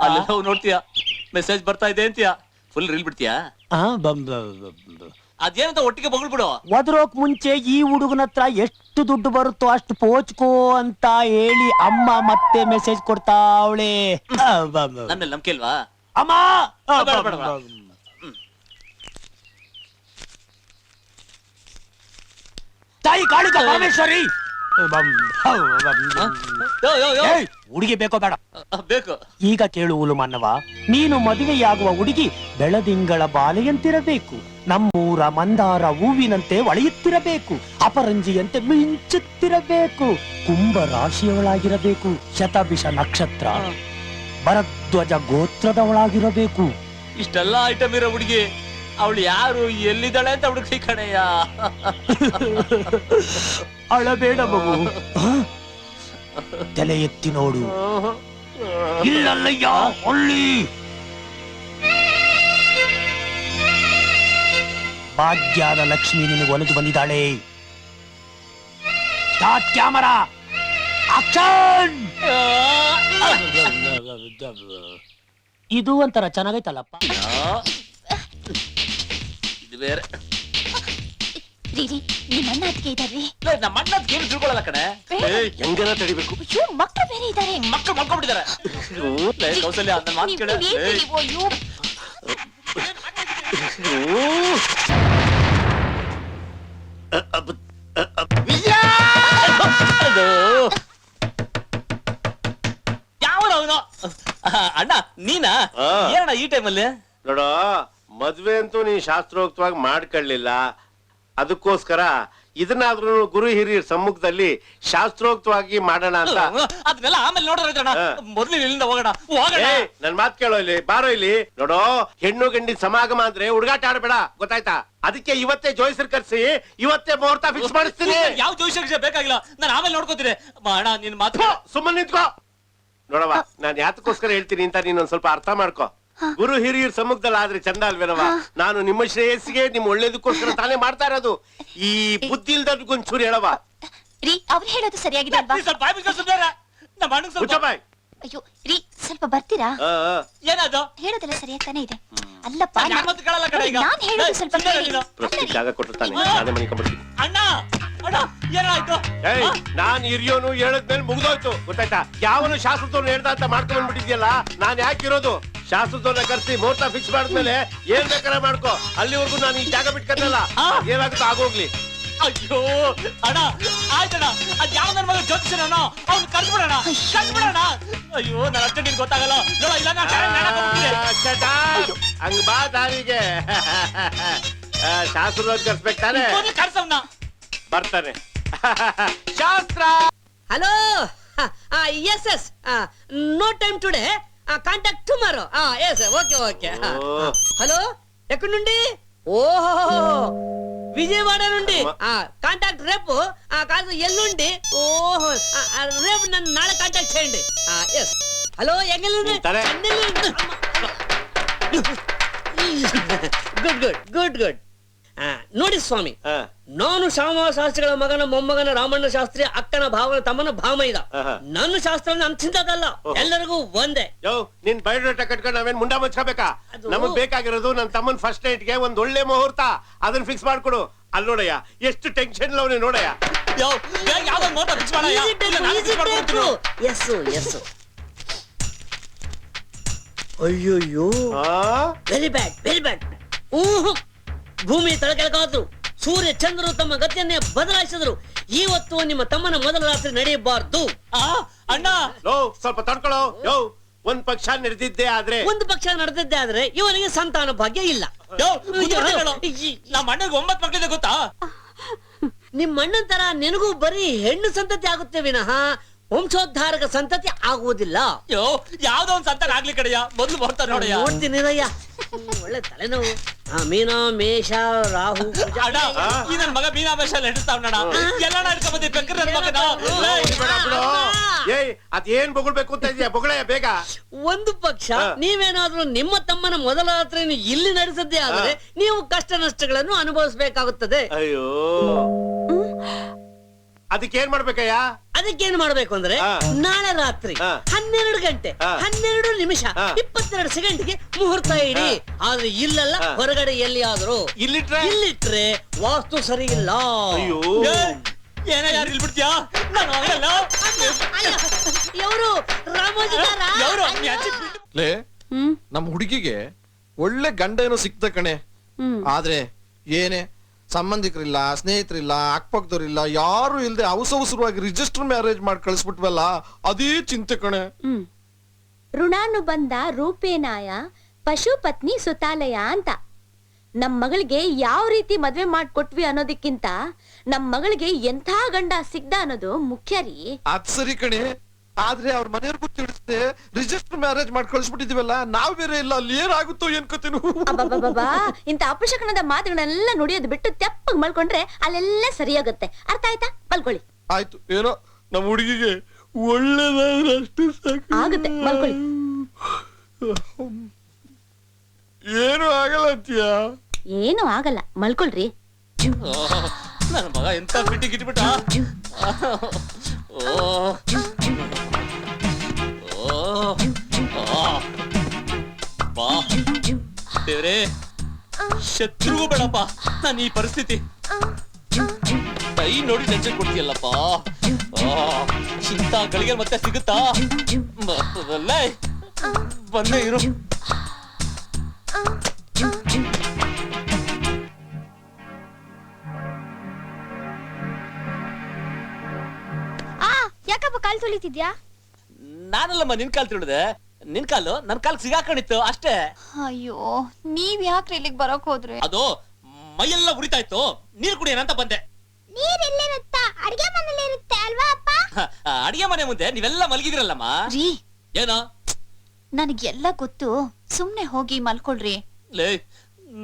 ಅಲ್ಲಿ ಲವ್ ನೋಡ್ತೀಯ, ಮೆಸೇಜ್ ಬರ್ತಾ ಇದೆ ಅಂತೀಯ, ಫುಲ್ ರೀಲ್ ಬಿಡ್ತೀಯಾ? ಅದೇನಂತ ಒಟ್ಟಿಗೆ ಬಗಳ್ಬಿಡು. ಒದರೋಕ್ ಮುಂಚೆ ಈ ಹುಡುಗನ ಹತ್ರ ಎಷ್ಟು ದುಡ್ಡು ಬರುತ್ತೋ ಅಷ್ಟು ಪೋಚ್ಕೋ ಅಂತ ಹೇಳಿ ಅಮ್ಮ ಮತ್ತೆ ಮೆಸೇಜ್ ಕೊಡ್ತಾ ಅವಳೆ. ನನ್ನ ಮೇಲೆ ನಂಬಿಕೆ ಇಲ್ವಾ? ಅಮ್ಮ ತಾಯಿ ಕಾಳಿಕ ಪರಮೇಶ್ವರಿ. ಹುಡುಗಿ ಬೇಕೋ ಬೇಡ? ಬೇಕು. ಈಗ ಕೇಳು ಉಲುಮನ್ನವ, ನೀನು ಮದುವೆಯಾಗುವ ಹುಡುಗಿ ಬೆಳದಿಂಗಳ ಬಾಲೆಯಂತಿರಬೇಕು, ನಮ್ಮೂರ ಮಂದಾರ ಹೂವಿನಂತೆ ಒಳೆಯುತ್ತಿರಬೇಕು, ಅಪರಂಜಿಯಂತೆ ಮಿಂಚುತ್ತಿರಬೇಕು, ಕುಂಭ ರಾಶಿಯವಳಾಗಿರಬೇಕು, ಶತಭಿಷ ನಕ್ಷತ್ರ, ಭರದ್ವಜ ಗೋತ್ರದವಳಾಗಿರಬೇಕು. ಇಷ್ಟೆಲ್ಲ ಐಟಮ್ ಇರೋ ಹುಡುಗಿ ಅವಳು ಯಾರು, ಎಲ್ಲಿದ್ದಾಳೆ ಅಂತ ಹುಡುಗಿ ಕಣಯ್ಯ. ಅಳಬೇಡ ಮಗು, ತಲೆ ಎತ್ತಿ ನೋಡು. ಇಲ್ಲಲ್ಲಯ್ಯ, ಒಳ್ಳಿ ಭಾಗ್ಯದ ಲಕ್ಷ್ಮಿ ನಿನಗೆ ಒಲಿದು ಬಂದಿದ್ದಾಳೆ. Start camera, action. ಇದು ಒಂಥರ ಚೆನ್ನಾಗೈತಲ್ಲಪ್ಪ. ಇದು ಬೇರೆ. ನಿಮ್ಮ ಅಣ್ಣ ಅದಕ್ಕೆ ಇದಾರೆ. ನಮ್ಮ ಅಣ್ಣ ಏನು ತಿಳ್ಕೊಳ್ಳಲ್ಲ ಕಣೆ. ಹೆಂಗನ ತಡಿಬೇಕು? ಮಕ್ಕಳು ಬೇರೆ ಇದ್ದಾರೆ. ಮಕ್ಕಳು ಮಲ್ಕೊಂಡ್ಬಿಟ್ಟಿದ್ದಾರೆ. ಕೌಸಲ್ಯ ನನ್ನ ಮಾತು ಕೇಳ. ಯಾವನು ಅಣ್ಣ? ನೀನಾ? ಏನಣ್ಣ ಈ ಟೈಮಲ್ಲಿ? ನೋಡೋ, ಮದ್ವೆ ಅಂತೂ ನೀ ಶಾಸ್ತ್ರೋಕ್ತವಾಗಿ ಮಾಡ್ಕೊಳ್ಳಿಲ್ಲ, ಅದಕ್ಕೋಸ್ಕರ ಇದನ್ನಾದ್ರೂ ಗುರು ಹಿರಿಯರ ಸಮ್ಮುಖದಲ್ಲಿ ಶಾಸ್ತ್ರೋಕ್ತವಾಗಿ ಮಾಡೋಣ ಅಂತ. ಅದನ್ನೆಲ್ಲ ಆಮೇಲೆ ನೋಡೋಣ, ಮೊದ್ಲು ಇಲ್ಲಿಂದ ಹೋಗೋಣ. ನನ್ ಮಾತ್ ಕೇಳೋ, ಇಲ್ಲಿ ಬಾರೋ. ಇಲ್ಲಿ ನೋಡೋ, ಹೆಣ್ಣು ಗಂಡಿ ಸಮಾಗಮ ಅಂದ್ರೆ ಹುಡುಗಾಟ ಆಡ್ಬೇಡ, ಗೊತ್ತಾಯ್ತಾ? ಅದಕ್ಕೆ ಇವತ್ತೇ ಜೋಯಿಸರ್ ಕರ್ಸಿ ಇವತ್ತೇ ಮುಹೂರ್ತ ಫಿಕ್ಸ್ ಮಾಡಿಸ್ತೀನಿ. ಯಾವ ಜೋಯಿಸರ್ ಬೇಕಾಗಿಲ್ಲ, ನಾನು ಆಮೇಲೆ ನೋಡ್ಕೋತೀನಿ. ಅಣ್ಣ ನಿನ್ ಮಾತು ಸುಮ್ಮನೆ ನಿಂತ್ಕೋ. ನೋಡವ, ನಾನ್ ಯಾತಕ್ಕೋಸ್ಕರ ಹೇಳ್ತೀನಿ ಅಂತ ನೀನ್ ಒಂದ್ ಸ್ವಲ್ಪ ಅರ್ಥ ಮಾಡ್ಕೋ. ಗುರು ಹಿರಿಯರ ಸಮ್ಮುಖದಲ್ಲಿ ಆದ್ರೆ ಚಂದ ಅಲ್ವೇನವ? ನಾನು ನಿಮ್ಮ ಶ್ರೇಯಸ್ಸಿಗೆ ನಿಮ್ಮ ಒಳ್ಳೇದಕ್ಕೋಸ್ಕರ ತಾನೇ ಮಾಡ್ತಾ ಇರೋದು. ಈ ಬುದ್ಧಿ ಇಲ್ದೊಂಚೂರು ಹೇಳವ. ರೀ ಅವ್ರು ಹೇಳೋದು ಸರಿಯಾಗಿದೆ ಅಲ್ವಾ? ನೀ ಸ್ವಲ್ಪ ಬಾಯ್ ಬಿಟ್ಕೊಂಡು ಸುಮ್ನಿರ. ನಮ್ಮ ಅಣ್ಣಂಗ್ ಸ್ವಲ್ಪ ಮುಚ್ಚಬಾಯ್. ಅಯ್ಯೋ ರೀ ಸ್ವಲ್ಪ ಬರ್ತೀರಾ? ಏನದು? ಹೇಳೋದೆಲ್ಲ ಸರಿಯಾಗಿ ತಾನೇ ಇದೆ. ಅಲ್ಲಪ್ಪ ನಾನ್ ಮಾತು ಕೇಳಲ್ಲ ಕಡೆ ಈಗ. ನಾನ್ ಹೇಳೋದು ಸ್ವಲ್ಪ ಸುಮ್ನಿರ ಕೇಳಿ. ನೀನು. ಪ್ರಸ್ತುತ ಜಾಗ ಕೊಟ್ಟಿರ್ತಾನೆ, ನಾನೇ ಮನೆ ಕಂಬಿಡ್ತೀನಿ. ಅಣ್ಣ ಅಣ್ಣ ಏನಾಯ್ತು? ಏಯ್, ನಾನ್ ಹಿರಿಯೋನು ಹೇಳದ್ಮೇಲೆ ಮುಗ್ದೋಯ್ತು, ಗೊತ್ತಾಯ್ತಾ? ಯಾವನು ಶಾಸ್ತ್ರದವ್ರು ಹೇಳ್ದ ಅಂತ ಮಾಡ್ಕೊಂಡ್ ಬಂದ್ಬಿಟ್ಟಿದ್ಯಲ್ಲ, ನಾನ್ ಯಾಕಿರೋದು? ಶಾಸ್ತ್ರದವ್ರನ್ನ ಕರ್ಸಿ ಮುಹೂರ್ತ ಫಿಕ್ಸ್ ಮಾಡಿದ್ಮೇಲೆ ಏನ್ ಬೇಕಾದ್ರೆ ಮಾಡ್ಕೋ. ಅಲ್ಲಿವರೆಗೂ ನಾನು ಈ ಜಾಗ ಬಿಟ್ಕತ್ತಲ್ಲ, ಏನಾಗುತ್ತೋ ಆಗೋಗ್ಲಿ. ಅಯ್ಯೋ ಅಣ್ಣ ಆಯ್ತಣ್ಣ, ಅದ್ ಯಾವ ನನ್ ಮಗ ಜ್ಯೋತಿಷನೋ ಅವ್ನು ಕರ್ಸ್ಬಿಡೋಣ. ಅಯ್ಯೋ ನನ್ನ ಅಷ್ಟೇ ನಿನ್ ಗೊತ್ತಾಗಲ್ಲ. ನೋಡ ಇಲ್ಲ ನಾನ್ ಬೇರೆ ನಾಟಕ ಮಾಡ್ತೀನಿ. ಶಟ, ಹಂಗ್ ಬಾ ದಾರಿಗೆ. ಶಾಸ್ತ್ರದವ್ರು ಕರ್ಸ್ಬೇಕು ತಾನೆ? ಮೊದ್ಲು ಕರ್ಸವ್ನ. ಬರ್ತಾನೆ. ಶಾಸ್ತ್ರ. Hello yes yes no time today contact tomorrow yes okay okay hello ఎక్కడి నుండి ఓహో విజయవాడ నుండి కాంటాక్ట్ రేపు కాదు ఎల్లుండి ఓహో రేపు నన్ను నాಳೆ కాంటాక్ట్ చేయండి ఎస్ హలో ఎంగెల్లుండి ಗುಡ್ ಗುಡ್ ಗುಡ್ ಗುಡ್ ನೋಡಿ ಸ್ವಾಮಿ, ನಾನು ಶ್ಯಾಮವ ಶಾಸ್ತ್ರಿಗಳ ಮಗನ ಮೊಮ್ಮಗನ ರಾಮಣ್ಣ ಶಾಸ್ತ್ರಿ ಅಕ್ಕನ ಭಾವನ ತಮ್ಮನ ಭಾಮೈದ. ನನ್ನ ಶಾಸ್ತ್ರ ಅಂತಿದ್ದಲ್ಲ, ಎಲ್ಲರಿಗೂ ಒಂದೇ. ಯೋ, ನಿನ್ ಬಯೋಡೇಟಾ ಕಟ್ಕೊಂಡು ನಾವೇನ್ ಮುಂಡ ಮುಚ್ಕೋಬೇಕಾ? ನಮಗ್ ಬೇಕಾಗಿರೋದು ನನ್ ತಮ್ಮನ್ ಫಸ್ಟ್ ನೈಟ್ಗೆ ಒಂದ್ ಒಳ್ಳೆ ಮುಹೂರ್ತ, ಅದನ್ನ ಫಿಕ್ಸ್ ಮಾಡ್ಕೊಡು. ಅಲ್ಲಿ ನೋಡಯ್ಯ, ಎಷ್ಟು ಟೆನ್ಷನ್ ಅವನೇ ನೋಡಯ್ಯ. ಅಯ್ಯೋಯ್ಯೋ, ವೆರಿ ಬ್ಯಾಡ್ ವೆರಿ ಬ್ಯಾಡ್. ಭೂಮಿ ತಳಕೆಳಕಾದ್ರು, ಸೂರ್ಯ ಚಂದ್ರರು ತಮ್ಮ ಗತಿಯನ್ನೇ ಬದಲಾಯಿಸಿದ್ರು. ಇವತ್ತು ನಿಮ್ಮ ತಮ್ಮನ ಮೊದಲ ರಾತ್ರಿ ನಡೆಯಬಾರ್ದು. ಅಣ್ಣ ಸ್ವಲ್ಪ ತಡ್ಕೊಳ್ಳೋ. ಯೋ, ಒಂದ್ ಪಕ್ಷ ನಡೆದಿದ್ದೆ ಆದ್ರೆ ಒಂದು ಪಕ್ಷ ನಡೆದಿದ್ದೆ ಆದ್ರೆ ಇವನಿಗೆ ಸಂತಾನ ಭಾಗ್ಯ ಇಲ್ಲ. ನಮ್ಮ ಅಣ್ಣಗೆ 9 ಮಕ್ಕಳಿದೆ ಗೊತ್ತಾ? ನಿಮ್ಮ ಅಣ್ಣನ ತರ ನಿನಗೂ ಬರೀ ಹೆಣ್ಣು ಸಂತತಿ ಆಗುತ್ತೆ ವಿನಃ ವಂಶೋದ್ಧಾರಕ ಸಂತತಿ ಆಗುವುದಿಲ್ಲ. ಯಾವ್ದೋ ಒಂದ್ ಸಂತಾನ ಆಗ್ಲಿ ಕಡೆಯ, ಮೊದ್ಲು ಬರ್ತಾರೆ ನೋಡಯ್ಯ. ನೋಡ್ತೀನಿ ಒಳ್ಳೆ ತಲೆನೋವು. ಮೀನಾ ಮೇಷ ರಾಹು ಅಣ್ಣ, ಈ ನನ್ ಮಗ ಮೀನಾ ಮೇಷ ನಡೆಸ್ತಾವಣ್ಣ. ಎಲ್ಲ ಹಿಡ್ಕೊಂಬಂದಿ ಬೆಕ್ಕರ್ ನನ್ ಮಗನ. ಏಯ್, ಅದೇನ್ ಬೊಗಳ್ಬೇಕು ಅಂತ ಇದೆಯಾ? ಬೊಗಳಯ್ಯ ಬೇಗ. ಒಂದು ಪಕ್ಷ ನೀವೇನಾದ್ರೂ ನಿಮ್ಮ ತಮ್ಮನ ಮೊದಲ ರಾತ್ರಿಯನ್ನು ಇಲ್ಲಿ ನಡೆಸದ್ದೇ ಆದ್ರೆ ನೀವು ಕಷ್ಟ ನಷ್ಟಗಳನ್ನು ಅನುಭವಿಸಬೇಕಾಗುತ್ತದೆ. ಅಯ್ಯೋ, ಅದಕ್ಕೇನ್ ಮಾಡ್ಬೇಕಯ್ಯ? ಅದಕ್ಕೇನ್ ಮಾಡ್ಬೇಕು ಅಂದ್ರೆ ನಾಳೆ ರಾತ್ರಿ 12 ಗಂಟೆ 12 ನಿಮಿಷ 22 ಸೆಕೆಂಡ್ಗೆ ಮುಹೂರ್ತ ಇಡಿ. ಆದ್ರೆ ಇಲ್ಲೆಲ್ಲ ಹೊರಗಡೆ ಎಲ್ಲಿಯಾದ್ರೂ ಇಲ್ಲಿಟ್ರೆ ವಾಸ್ತು ಸರಿ ಇಲ್ಲ. ಅಯ್ಯೋ, ಏನ ಯಾರು ಇಲ್ಲಿ ಬಿಡ್ತೀಯಾ? ಇವರು ರಾಮೋಜಿ ಲೇ, ನಮ್ ಹುಡುಗಿಗೆ ಒಳ್ಳೆ ಗಂಡ ಏನೋ ಸಿಕ್ತ ಕಣೆ. ಆದ್ರೆ ಏನೇ ಸಂಬಂಧಿಕರಿಲ್ಲ, ಸ್ನೇಹಿತರಿಲ್ಲ, ಅಕ್ಕಪಕ್ಕದವ್ರಿಲ್ಲ, ಯಾರು ಇಲ್ದೆ ಅವಸರವಾಗಿ ರಿಜಿಸ್ಟರ್ ಮ್ಯಾರೇಜ್ ಮಾಡಿ ಕಳಿಸ್ಬಿಟ್ವಲ್ಲ, ಅದೇ ಚಿಂತೆ ಕಣೆ. ಋಣಾನುಬಂಧ ರೂಪೇನಾಯ ಪಶುಪತ್ನಿ ಸುತಾಲಯ ಅಂತ. ನಮ್ ಮಗಳಿಗೆ ಯಾವ ರೀತಿ ಮದ್ವೆ ಮಾಡ್ಕೊಟ್ವಿ ಅನ್ನೋದಕ್ಕಿಂತ ನಮ್ ಮಗಳಿಗೆ ಎಂಥ ಗಂಡ ಸಿಗ್ದ ಅನ್ನೋದು ಮುಖ್ಯ ರೀ. ಅದ್ ಸರಿ ಕಣೆ, ಆದ್ರೆ ಅವ್ರ ಮನೆಯವ್ರಿಗೂ ತಿಳಿಸ್ದೆ ರಿಜಿಸ್ಟರ್ ಮ್ಯಾರೇಜ್ ಮಾಡಿ ಕಳಿಸ್ಬಿಟ್ಟಿದೀವಲ್ಲ, ನಾವ್ ಬೇರೆ ಇಲ್ಲ, ಅಲ್ಲಿ ಏನಾಗುತ್ತೋ ಏನ್ಕೋತೇನು. ಅಬ್ಬಬ್ಬಬ್ಬಾ, ಇಂತ ಅಪಶಕನದ ಮಾತುಗಳನ್ನೆಲ್ಲ ನುಡಿಯೋದು ಬಿಟ್ಟು ತೆಪ್ಪಗ್ ಮಲ್ಕೊಂಡ್ರೆ ಅಲ್ಲೆಲ್ಲ ಸರಿಯಾಗುತ್ತೆ. ಅರ್ಥ ಆಯ್ತಾ? ಮಲ್ಕೊಳ್ಳಿ. ಆಯ್ತು, ಏನೋ ನಮ್ ಹುಡುಗಿಗೆ ಒಳ್ಳೆದಾದ್ರೆ ಅಷ್ಟು ಸಾಕು. ಆಗುತ್ತೆ, ಮಲ್ಕೊಳ್ಳಿ. ಏನು ಆಗಲ್ಲ ಅಂತೀಯ? ಏನು ಆಗಲ್ಲ, ಮಲ್ಕೊಳ್ರಿ. ನನ್ನ ಮಗ ಎಂತ ಬಿಟ್ಟಿ ಗಿಟ್ಬಿಟ್ಟ. ಬಾ ದೇವ್ರೇ, ಶತ್ರುಗೂ ಬೇಡಪ್ಪ ನಾನು ಈ ಪರಿಸ್ಥಿತಿ. ಕೈ ನೋಡಿ ಟೆನ್ಷನ್ ಕೊಡ್ತೀಯಲ್ಲಪ್ಪ. ಇಂಥ ಗಳಿಗೆ ಮತ್ತೆ ಸಿಗುತ್ತಾ? ಬಂದೇ ಇರು. ಯಾಕಪ್ಪ ಕಾಲ್ ತೊಳಿತಿದ್ಯಾ? ನಾನಲ್ಲಮ್ಮ ನಿನ್ ಕಾಲ್ ತಿಳಿದೆ. ನಿನ್ ಕಾಲು ನನ್ ಕಾಲ್ ಸಿಗಾಕೊಂಡಿತ್ತು ಅಷ್ಟೇ. ಅಯ್ಯೋ, ನೀವ್ ಯಾಕ್ರಿ ಇಲ್ಲಿಗೆ ಬರೋಕ್ ಹೋದ್ರಿ? ಅದು ಮೈಯೆಲ್ಲ ಉರಿತಾ ಇತ್ತು, ನೀರ್ ಕುಡಿಯೋಣಂತ ಬಂದೆ. ನೀರೆಲ್ಲಿರುತ್ತ? ಅಡಿಗೆ ಮನೇಲಿ ಇರುತ್ತೆ ಅಲ್ವಾ ಅಪ್ಪ? ಅಡಿಗೆ ಮನೆ ಮುಂದೆ ನೀವೆಲ್ಲ ಮಲಗಿದಿರಲ್ಲಮ್ಮ. ರೀ, ಏನೋ ನನಗೆಲ್ಲ ಗೊತ್ತು, ಸುಮ್ನೆ ಹೋಗಿ ಮಲ್ಕೊಳ್ರಿ. ಲೇ,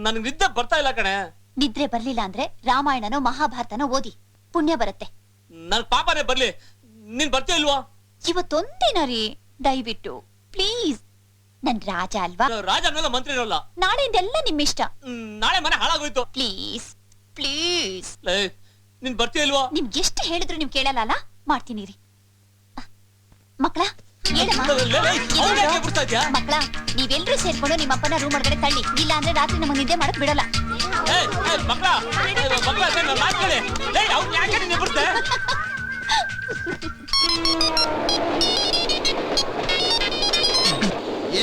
ನನ್ಗೆ ನಿದ್ದೆ ಬರ್ತಾ ಇಲ್ಲ ಕಣೆ. ನಿದ್ರೆ ಬರ್ಲಿಲ್ಲ ಅಂದ್ರೆ ರಾಮಾಯಣನೋ ಮಹಾಭಾರತನೋ ಓದಿ, ಪುಣ್ಯ ಬರುತ್ತೆ. ನನ್ ಪಾಪನೇ ಬರ್ಲಿ, ನೀನ್ ಬರ್ತೀಯ ಇಲ್ವಾ? ಇವತ್ತೊಂದಿನ ರೀ, ದಯವಿಟ್ಟು ಪ್ಲೀಸ್. ನನ್ ರಾಜ ಅಲ್ವಾ? ರಾಜ ಅನ್ನೋಲ್ಲ, ಮಂತ್ರಿ ಇರೋಲ್ಲ. ನಾಳೆಯಿಂದೆಲ್ಲ ನಿಮ್ಮಿಷ್ಟ. ನಾಳೆ ಮನೆ ಹಾಳಾಗೋಯ್ತು. Please please. ನೀನ್ ಬರ್ತೀಯಲ್ವಾ? ನಿಮ್ಗೆ ಎಷ್ಟು ಹೇಳಿದ್ರು ನೀವ್ ಕೇಳಲ್ಲ ಅಲ್ಲ? ಮಾಡ್ತೀನಿ ರೀ. ಮಕ್ಕಳ ಮಕ್ಕಳ, ನೀವೆಲ್ರೂ ಸೇರ್ಕೊಂಡು ನಿಮ್ಮ ಅಪ್ಪನ ರೂಮ್ ಒಳಗಡೆ ತಳ್ಳಿ, ಇಲ್ಲ ಅಂದ್ರೆ ರಾತ್ರಿ ನಮಗೆ ನಿದ್ದೆ ಮಾಡಕ್ ಬಿಡಲ್ಲ.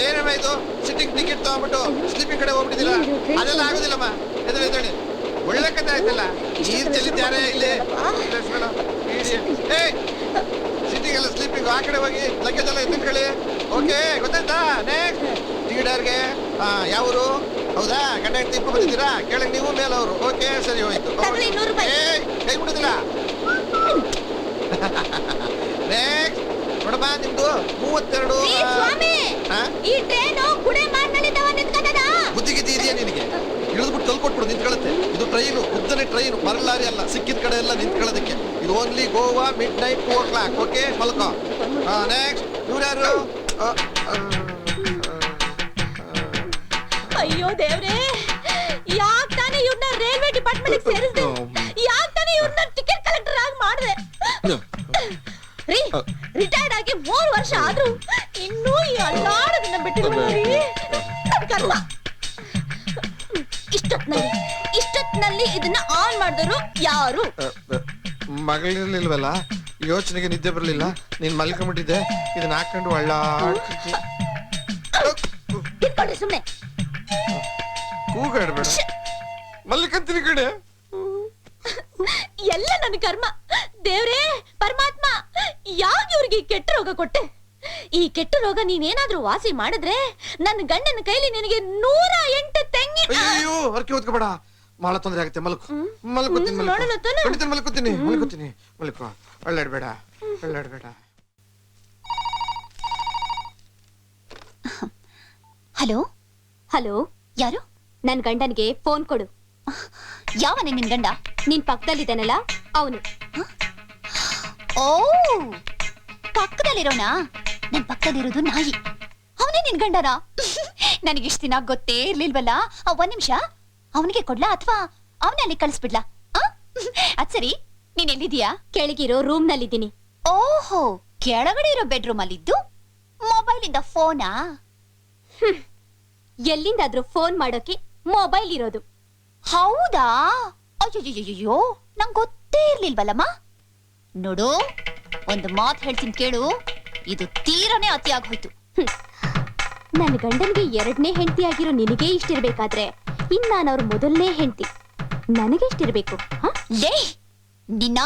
ಏನಮ್ಮ ಇದು ಸಿಟ್ಟಿಂಗ್ ಟಿಕೆಟ್ ತಗೊಂಡ್ಬಿಟ್ಟು ಸ್ಲೀಪಿಂಗ್ ಕಡೆ ಹೋಗ್ಬಿಟ್ಟಿದ್ದೀರಾ? ಅದೆಲ್ಲ ಆಗೋದಿಲ್ಲಮ್ಮ. ಎದುರು ಒಳ್ಳೆ ಕತೆ ಆಯ್ತಲ್ಲ. ನೀರ್ ಚೆಲ್ಲಿದ್ದಾರೆ ಇಲ್ಲಿ. ಸಿಟ್ಟಿಂಗ್ ಎಲ್ಲ ಸ್ಲೀಪಿಂಗ್ ಆ ಕಡೆ ಹೋಗಿ ಲಗೇಜ್ ಎಲ್ಲ ಎತ್ತಿಟ್ಕೊಳ್ಳಿ. ಓಕೆ, ಗೊತ್ತಾಯ್ತಾ? ನೆಕ್ಸ್ಟ್ ಟಿಕೆಟರ್ಗೆ ಯಾವರು? ಹೌದಾ, ಗಂಡ ಹೆಂಡತಿ ಇಬ್ಬರು ಬಂದಿದ್ದೀರಾ? ಕೆಳಗೆ ನೀವು ಮೇಲೆ ಅವರು. ಓಕೆ, ಸರಿ ಹೋಯ್ತು. ಕೈ ಬಿಡುದಿಲ್ಲ. ನೆಕ್ಸ್ಟ್ ನೋಡಮ್ಮ, ನಿಮ್ದು 32. ಈ ಟ್ರೈನು ಕುಡೆಮಾಡ್ನಲ್ಲಿದ್ದವ ನಿಂತ್ಕೊಂಡದ. ಬುದ್ಧಿಗಿದ್ದಿ ಇದೆಯಾ ನಿನಗೆ? ಇಳಿದ್ಬಿಟ್ಟು ಕಲ್ಕೊಟ್ಬಿಡು, ನಿಂತ್ಕೊಳ್ಳುತ್ತೆ. ಇದು ಟ್ರೈನು, ಉದ್ದನೆ ಟ್ರೈನು, ಮರಳಾರಿ ಅಲ್ಲ. ಸಿಕ್ಕಿದ ಕಡೆ ಎಲ್ಲ ನಿಂತ್ಕೊಳ್ಳೋದಕ್ಕೆ. ಇದು only Goa mid night 2 o'clock. Okay, ಮಲ್ಕೋ. ನೆಕ್ಸ್ಟ್ ಇವ್ರ್ಯಾರು? ಅಯ್ಯೋ ದೇವ್ರೇ, ಯಾಕ್ ತಾನೇ ಇವ್ರನ್ನ ರೈಲ್ವೆ ಡಿಪಾರ್ಟ್ಮೆಂಟ್ ಸೇರಿಸ್ದೆ? ಯಾಕ್ ತಾನೇ ಇವ್ರನ್ನ ಟಿಕೆಟ್ ಕಲೆಕ್ಟರ್ ಆಗಿ ಮಾಡಿದೆ? ರೀ, ರಿಟೈರ್ಡ್ ಆಗಿ 3 ವರ್ಷ ಆದ್ರೂ ಇನ್ನೂ ಈ ಅಲ್ಲಾಡೋದನ್ನ ಬಿಟ್ಟಿಲ್ವಲ್ಲ ರೀ. ನನ್ ಕರ್ಮ. ಇಷ್ಟೊತ್ನಲ್ಲಿ ಇದನ್ನ ಆನ್ ಮಾಡಿದವರು ಯಾರು? ಮಗಳಿರ್ಲಿಲ್ವಲ್ಲ, ಯೋಚನೆಗೆ ನಿದ್ದೆ ಬರಲಿಲ್ಲ. ನೀನ್ ಮಲ್ಕೊಂಡ್ಬಿಟ್ಟಿದ್ದೆ, ಇದನ್ನ ಹಾಕೊಂಡು ಇಟ್ಕೊಂಡ್ರಿ ಸುಮ್ನೆ. ಕೂಗಾಡ್ಬೇಡ, ಮಲ್ಕಂತೀನಿ ಕಡೆ. ಎಲ್ಲ ನನ್ನ ಕರ್ಮ. ದೇವ್ರೇ, ಪರಮಾತ್ಮ, ಯಾಕೆ ಇವ್ರಿಗೆ ಕೆಟ್ಟ ರೋಗ ಕೊಟ್ಟೆ? ಈ ಕೆಟ್ಟ ರೋಗ ನೀನೇನಾದ್ರೂ ವಾಸಿ ಮಾಡಿದ್ರೆ ನನ್ನ ಗಂಡನ ಕೈಲಿ ನಿನಗೆ 108 ತೆಂಗಿ. ಅಯ್ಯೋ, ಹರಕೆ ಹೊತ್ಕೋಬೇಡ, ಬಹಳ ತೊಂದರೆ ಆಗುತ್ತೆ. ಮಲ್ಕೋತೀನಿ ಮಲ್ಕೋ. ಒಳ್ಳಾಡ್ಬೇಡ. ಹಲೋ ಹಲೋ, ಯಾರು? ನನ್ ಗಂಡನ್ಗೆ ಫೋನ್ ಕೊಡು. ಯಾವನೇ ನಿನ್ ಗಂಡ? ನಿನ್ ಪಕ್ಕದಲ್ಲಿದ್ದಾನಲ್ಲ ಅವನು. ಓ, ಪಕ್ಕದಲ್ಲಿರೋನಾ? ನನ್ ಪಕ್ಕದಲ್ಲಿರೋದು ನಾಯಿ. ಅವನೇ ನಿನ್ ಗಂಡನ? ನನಗಿಷ್ಟ ದಿನ ಗೊತ್ತೇ ಇರ್ಲಿಲ್ವಲ್ಲ. 1 ನಿಮಿಷ, ಅವನಿಗೆ ಕೊಡ್ಲಾ ಅಥವಾ ಅವನೇ ಅಲ್ಲಿ ಕಳಿಸ್ಬಿಡ್ಲಾ? ಅದ್ ಸರಿ, ನೀನ್ ಎಲ್ಲಿದೀಯಾ? ಕೆಳಗಿರೋ ರೂಮ್ ನಲ್ಲಿದ್ದೀನಿ. ಓಹೋ, ಕೆಳಗಡೆ ಇರೋ ಬೆಡ್ರೂಮ್ ಅಲ್ಲಿದ್ದು ಮೊಬೈಲ್ ಇಂದ ಫೋನಾ? ಎಲ್ಲಿಂದಾದ್ರೂ ಫೋನ್ ಮಾಡೋಕೆ ಮೊಬೈಲ್ ಇರೋದು. ಹೌದಾ? ಅಯ್ಯೋ, ನಂಗೆ ಗೊತ್ತೇ ಇರ್ಲಿಲ್ವಲ್ಲಮ್ಮ. ನೋಡು, ಒಂದು ಮಾತು ಹೇಳ್ತೀನಿ ಕೇಳು, ಇದು ತೀರನೇ ಅತಿ ಆಗೋಯ್ತು. ನನ್ನ ಗಂಡನ್ಗೆ 2ನೇ ಹೆಂಡತಿ ಆಗಿರೋ ನಿನಗೆ ಇಷ್ಟಿರ್ಬೇಕಾದ್ರೆ ಇನ್ ನಾನು ಅವ್ರ ಮೊದಲನೇ ಹೆಂಡತಿ, ನನಗೆ ಇಷ್ಟಿರ್ಬೇಕು. ಲೇ, ನಿನ್ನ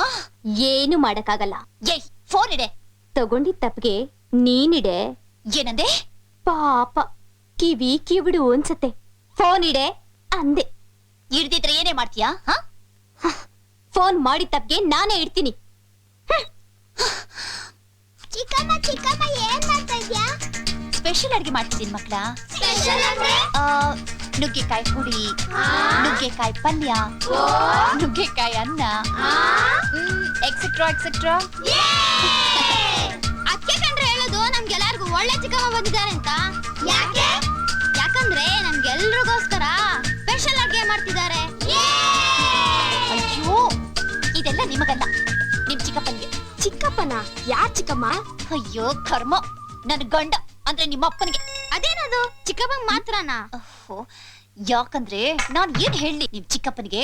ಏನು ಮಾಡಕ್ಕಾಗಲ್ಲ. ಏಯ್, ಫೋನ್ ಇಡೆ. ತಗೊಂಡಿದ್ ತಪ್ಪಿಗೆ ನೀನಿಡೆ. ಏನಂದೆ? ಪಾಪ, ಕಿವಿಡು ಅನ್ಸತ್ತೆ. ಫೋನ್ ಇಡೆ ಅಂದೆ. ಇಡ್ದಿದ್ರೆ ಏನೇ ಮಾಡ್ತೀಯಾ? ಫೋನ್ ಮಾಡಿದ ತಪ್ಪಿಗೆ ನಾನೇ ಇಡ್ತೀನಿ. ಚಿಕ್ಕಮ್ಮ ಏನ್ ಮಾಡ್ತಾ ಇದ್ಯಾ? ಸ್ಪೆಷಲ್ ಅಡಿಗೆ ಮಾಡ್ತಿದ್ದೀನಿ ಮಕ್ಕಳ. ನುಗ್ಗೆಕಾಯಿ ಹುಳಿ, ನುಗ್ಗೆಕಾಯಿ ಪಲ್ಯ, ನುಗ್ಗೆಕಾಯಿ ಅನ್ನ, ಎಕ್ಸೆಟ್ರಾ. ಅದಕ್ಕೆ ಕಂಡ್ರೆ ಹೇಳೋದು ನಮ್ಗೆಲ್ಲರಿಗೂ ಒಳ್ಳೆ ಚಿಕ್ಕಮ್ಮ ಬಂದಿದ್ದಾರೆ ಅಂತ. ಯಾಕಂದ್ರೆ ನಮ್ಗೆಲ್ರಿಗೋಸ್ಕರ ಸ್ಪೆಷಲ್ ಅಡಿಗೆ ಮಾಡ್ತಿದ್ದಾರೆ. ಅಯ್ಯೋ, ಇದೆಲ್ಲ ನಿಮಗಲ್ಲ, ನಿಮ್ ಚಿಕ್ಕಪ್ಪನಿಗೆ. ಚಿಕ್ಕಪ್ಪನ? ಯಾರ್ ಚಿಕ್ಕಮ್ಮ? ಅಯ್ಯೋ ಕರ್ಮ, ನನ್ ಗಂಡ ಅಂದ್ರೆ ನಿಮ್ಮ ಅಪ್ಪನಿಗೆ. ಅದೇನದು ಚಿಕ್ಕಪ್ಪಂಗ್ ಮಾತ್ರನಾ? ಯಾಕಂದ್ರೆ ನಾನ್ ಏನ್ ಹೇಳಿ ನಿಮ್ ಚಿಕ್ಕಪ್ಪನಿಗೆ,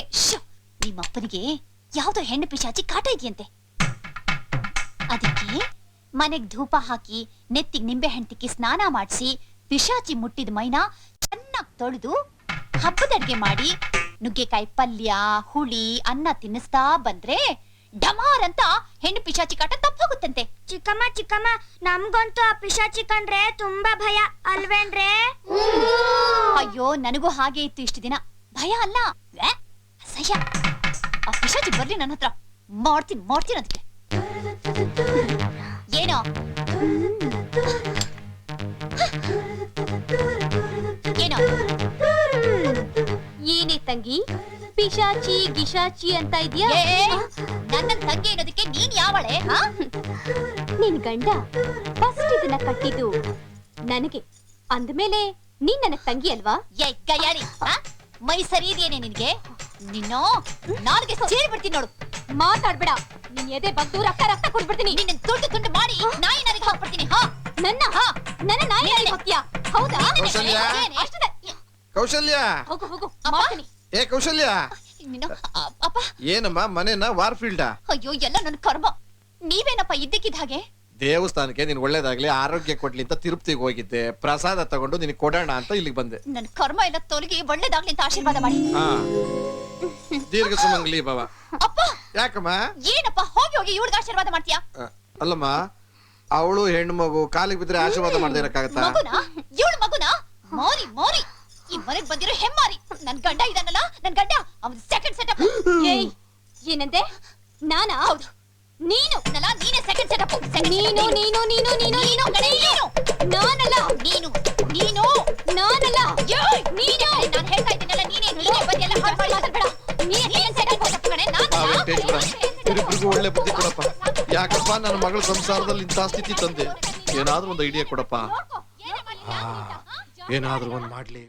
ನಿಮ್ಮ ಅಪ್ಪನಿಗೆ ಯಾವ್ದೋ ಹೆಣ್ಣು ಪಿಶಾಚಿ ಕಾಟ ಇದೆಯಂತೆ. ಅದಕ್ಕೆ ಮನೆಗ್ ಧೂಪ ಹಾಕಿ ನೆತ್ತಿಗ್ ನಿಂಬೆ ಹಣ್ಣು ತಿಕ್ಕಿ ಸ್ನಾನ ಮಾಡಿಸಿ ಪಿಶಾಚಿ ಮುಟ್ಟಿದ ಮೈನ ಚೆನ್ನಾಗಿ ತೊಳೆದು ಹಬ್ಬದ ಅಡ್ಗೆ ಮಾಡಿ ನುಗ್ಗೆಕಾಯಿ ಪಲ್ಯ, ಹುಳಿ, ಅನ್ನ ತಿನ್ನಿಸ್ತಾ ಬಂದ್ರೆ ಡಮಾರ್ ಅಂತ ಹೆಣ್ಣು ಪಿಶಾಚಿ ಕಾಟ ತಪ್ಪೋಗುತ್ತಂತೆ. ಚಿಕ್ಕಮ್ಮ, ನಮ್ಗಂತೂ ಆ ಪಿಶಾಚಿ ಕಂಡ್ರೆ ತುಂಬಾ ಭಯ ಅಲ್ವೇನ್ರೆ? ಅಯ್ಯೋ, ನನಗೂ ಹಾಗೆ ಇತ್ತು ಇಷ್ಟು ದಿನ. ಭಯ ಅಲ್ಲ, ಅಸಹ್ಯ. ಆ ಪಿಶಾಚಿ ಬರ್ಲಿ ನನ್ನ ಹತ್ರ, ಮಾಡ್ತೀನಿ ಅದಕ್ಕೆ. ಏನೋ ಏನೇ ತಂಗಿ, ಪಿಶಾಚಿ ಗಿಶಾಚಿ ಅಂತ ಇದೆಯಾ? ನನ್ನ ತಂಗಿ ಅನ್ನೋದಕ್ಕೆ ನೀನ್ ಯಾವಳೆ? ನಿನ್ ಗಂಡ ಫಸ್ಟ್ ಇದನ್ನ ಕಟ್ಟಿದ್ದು ನನಗೆ. ಅಂದ್ಮೇಲೆ ನೀನ್ ನನಗ್ ತಂಗಿ ಅಲ್ವಾ? ಏ ಗಯಾಳಿ, ಮೈ ಸರಿ ಇದೆಯೇನೆ ನಿನ್ಗೆ? ನಿನ್ನೋ ನಾಲ್ಗೆ ಸೇರಿ ಬಿಡ್ತೀನಿ ನೋಡು. ಮಾತಾಡ್ಬೇಡ. ನೀನ್ ಎದೆ ಬಗ್ದು ರಕ್ತ ರಕ್ತ ಕುಡ್ಬಿಡ್ತೀನಿ. ನಿನ್ನ ತುಂಡು ತುಂಡು ಮಾಡಿ ನಾಯಿ ನರಿಗೆ ಹಾಕ್ಬಿಡ್ತೀನಿ. ಹಾ ನನ್ನ ನಾಯಿ ನರಿಗೆ ಹಾಕ್ತೀಯಾ? ಹೌದಾ? ಕೌಸಲ್ಯ? ಕೌಶಲ್ಯ, ಹೋಗು ಹೋಗು ಮಾಡ್ತೀನಿ. ಏ ಕೌಶಲ್ಯ, ನೀನು ಅಪ್ಪ. ಏನಮ್ಮ ಮನೇನ ವಾರ್ಫೀಲ್ಡಾ? ಅಯ್ಯೋ ಎಲ್ಲ ನನ್ನ ಕರ್ಮ. ನೀವೇನಪ್ಪ ಇದ್ದಕ್ಕಿದ್ದ ಹಾಗೆ? ದೇವಸ್ಥಾನಕ್ಕೆ ನೀನ್ ಒಳ್ಳೇದಾಗ್ಲಿ ಆರೋಗ್ಯ ಕೊಡ್ಲಿ ಅಂತ ತಿರುಪತಿಗೆ ಹೋಗಿದ್ದೆ, ಪ್ರಸಾದ ತಗೊಂಡು ನಿನಗೆ ಕೊಡೋಣ ಅಂತ ಇಲ್ಲಿಗೆ ಬಂದೆ. ನನ್ನ ಕರ್ಮ ಎಲ್ಲ ತೊಲಗಿ ಒಳ್ಳೇದಾಗ್ಲಿ ಅಂತ ಆಶೀರ್ವಾದ ಮಾಡಿ. ಹಾ, ದೀರ್ಘ ಸುಮಂಗಲಿ ಬಾಬಾ. ಅಪ್ಪ ಯಾಕಮ್ಮ? ಏನಪ್ಪ ಹೋಗಿ ಹೋಗಿ ಇವಳಿಗೆ ಆಶೀರ್ವಾದ ಮಾಡ್ತೀಯಾ? ಅಲ್ಲಮ್ಮ, ಅವಳು ಹೆಣ್ಣು ಮಗು ಕಾಲಿಗೆ ಬಿದ್ರೆ ಆಶೀರ್ವಾದ ಮಾಡದೇ ಇರಕ್ಕಾಗತ್ತಾ? ಮಗುನ ಇವಳು ಮಗುನ ಮೋರಿ ಮೋರಿ ಈ ಮನೆಗ್ ಬಂದಿರೋ ಹೆಮ್ಮಾರಿ. ನನ್ ಗಂಡ ಇದಾನಲ್ಲ, ನನ್ ಗಂಡ ಅವನ್ ಸೆಕೆಂಡ್ ಸೆಟಪ್. ಏಯ್ ಏನಂದೆ? ನಾನಾ? ಹೌದು ನೀನು ನಲ್ಲ, ನೀನೇ ಸೆಕೆಂಡ್ ಸೆಟಪ್. ನೀನು ನೀನು ನೀನು ನೀನು ನೀನು ನೀನು ನಾನಲ್ಲ. ನೀನು ನೀನು ನಾನಲ್ಲ. ಏಯ್, ನೀನು ನಾನು ಹೇಳ್ತಾ ಇದ್ದೀನಲ್ಲ, ನೀನೇ ಬಂದೆಲ್ಲ ಹಾಳು ಮಾಡಿ ಮಾತಾಡ್ಬೇಡ. ನೀನೇ ಸೆಕೆಂಡ್ ಸೆಟಪ್ ಕಣೆ. ಆ ವೆಂಕಟೇಶ್ವರ, ಇವ್ರಿಬ್ರಿಗೂ ಒಳ್ಳೆ ಬುದ್ಧಿ ಕೊಡಪ್ಪ. ಯಾಕಪ್ಪ ನನ್ನ ಮಗಳ ಸಂಸಾರದಲ್ಲಿ ಇಂಥ ಸ್ಥಿತಿ ತಂದೆ? ಏನಾದ್ರೂ ಒಂದು ಐಡಿಯಾ ಕೊಡಪ್ಪ. ಏನಾದ್ರೂ ಒಂದ್ ಮಾಡ್ಲಿ.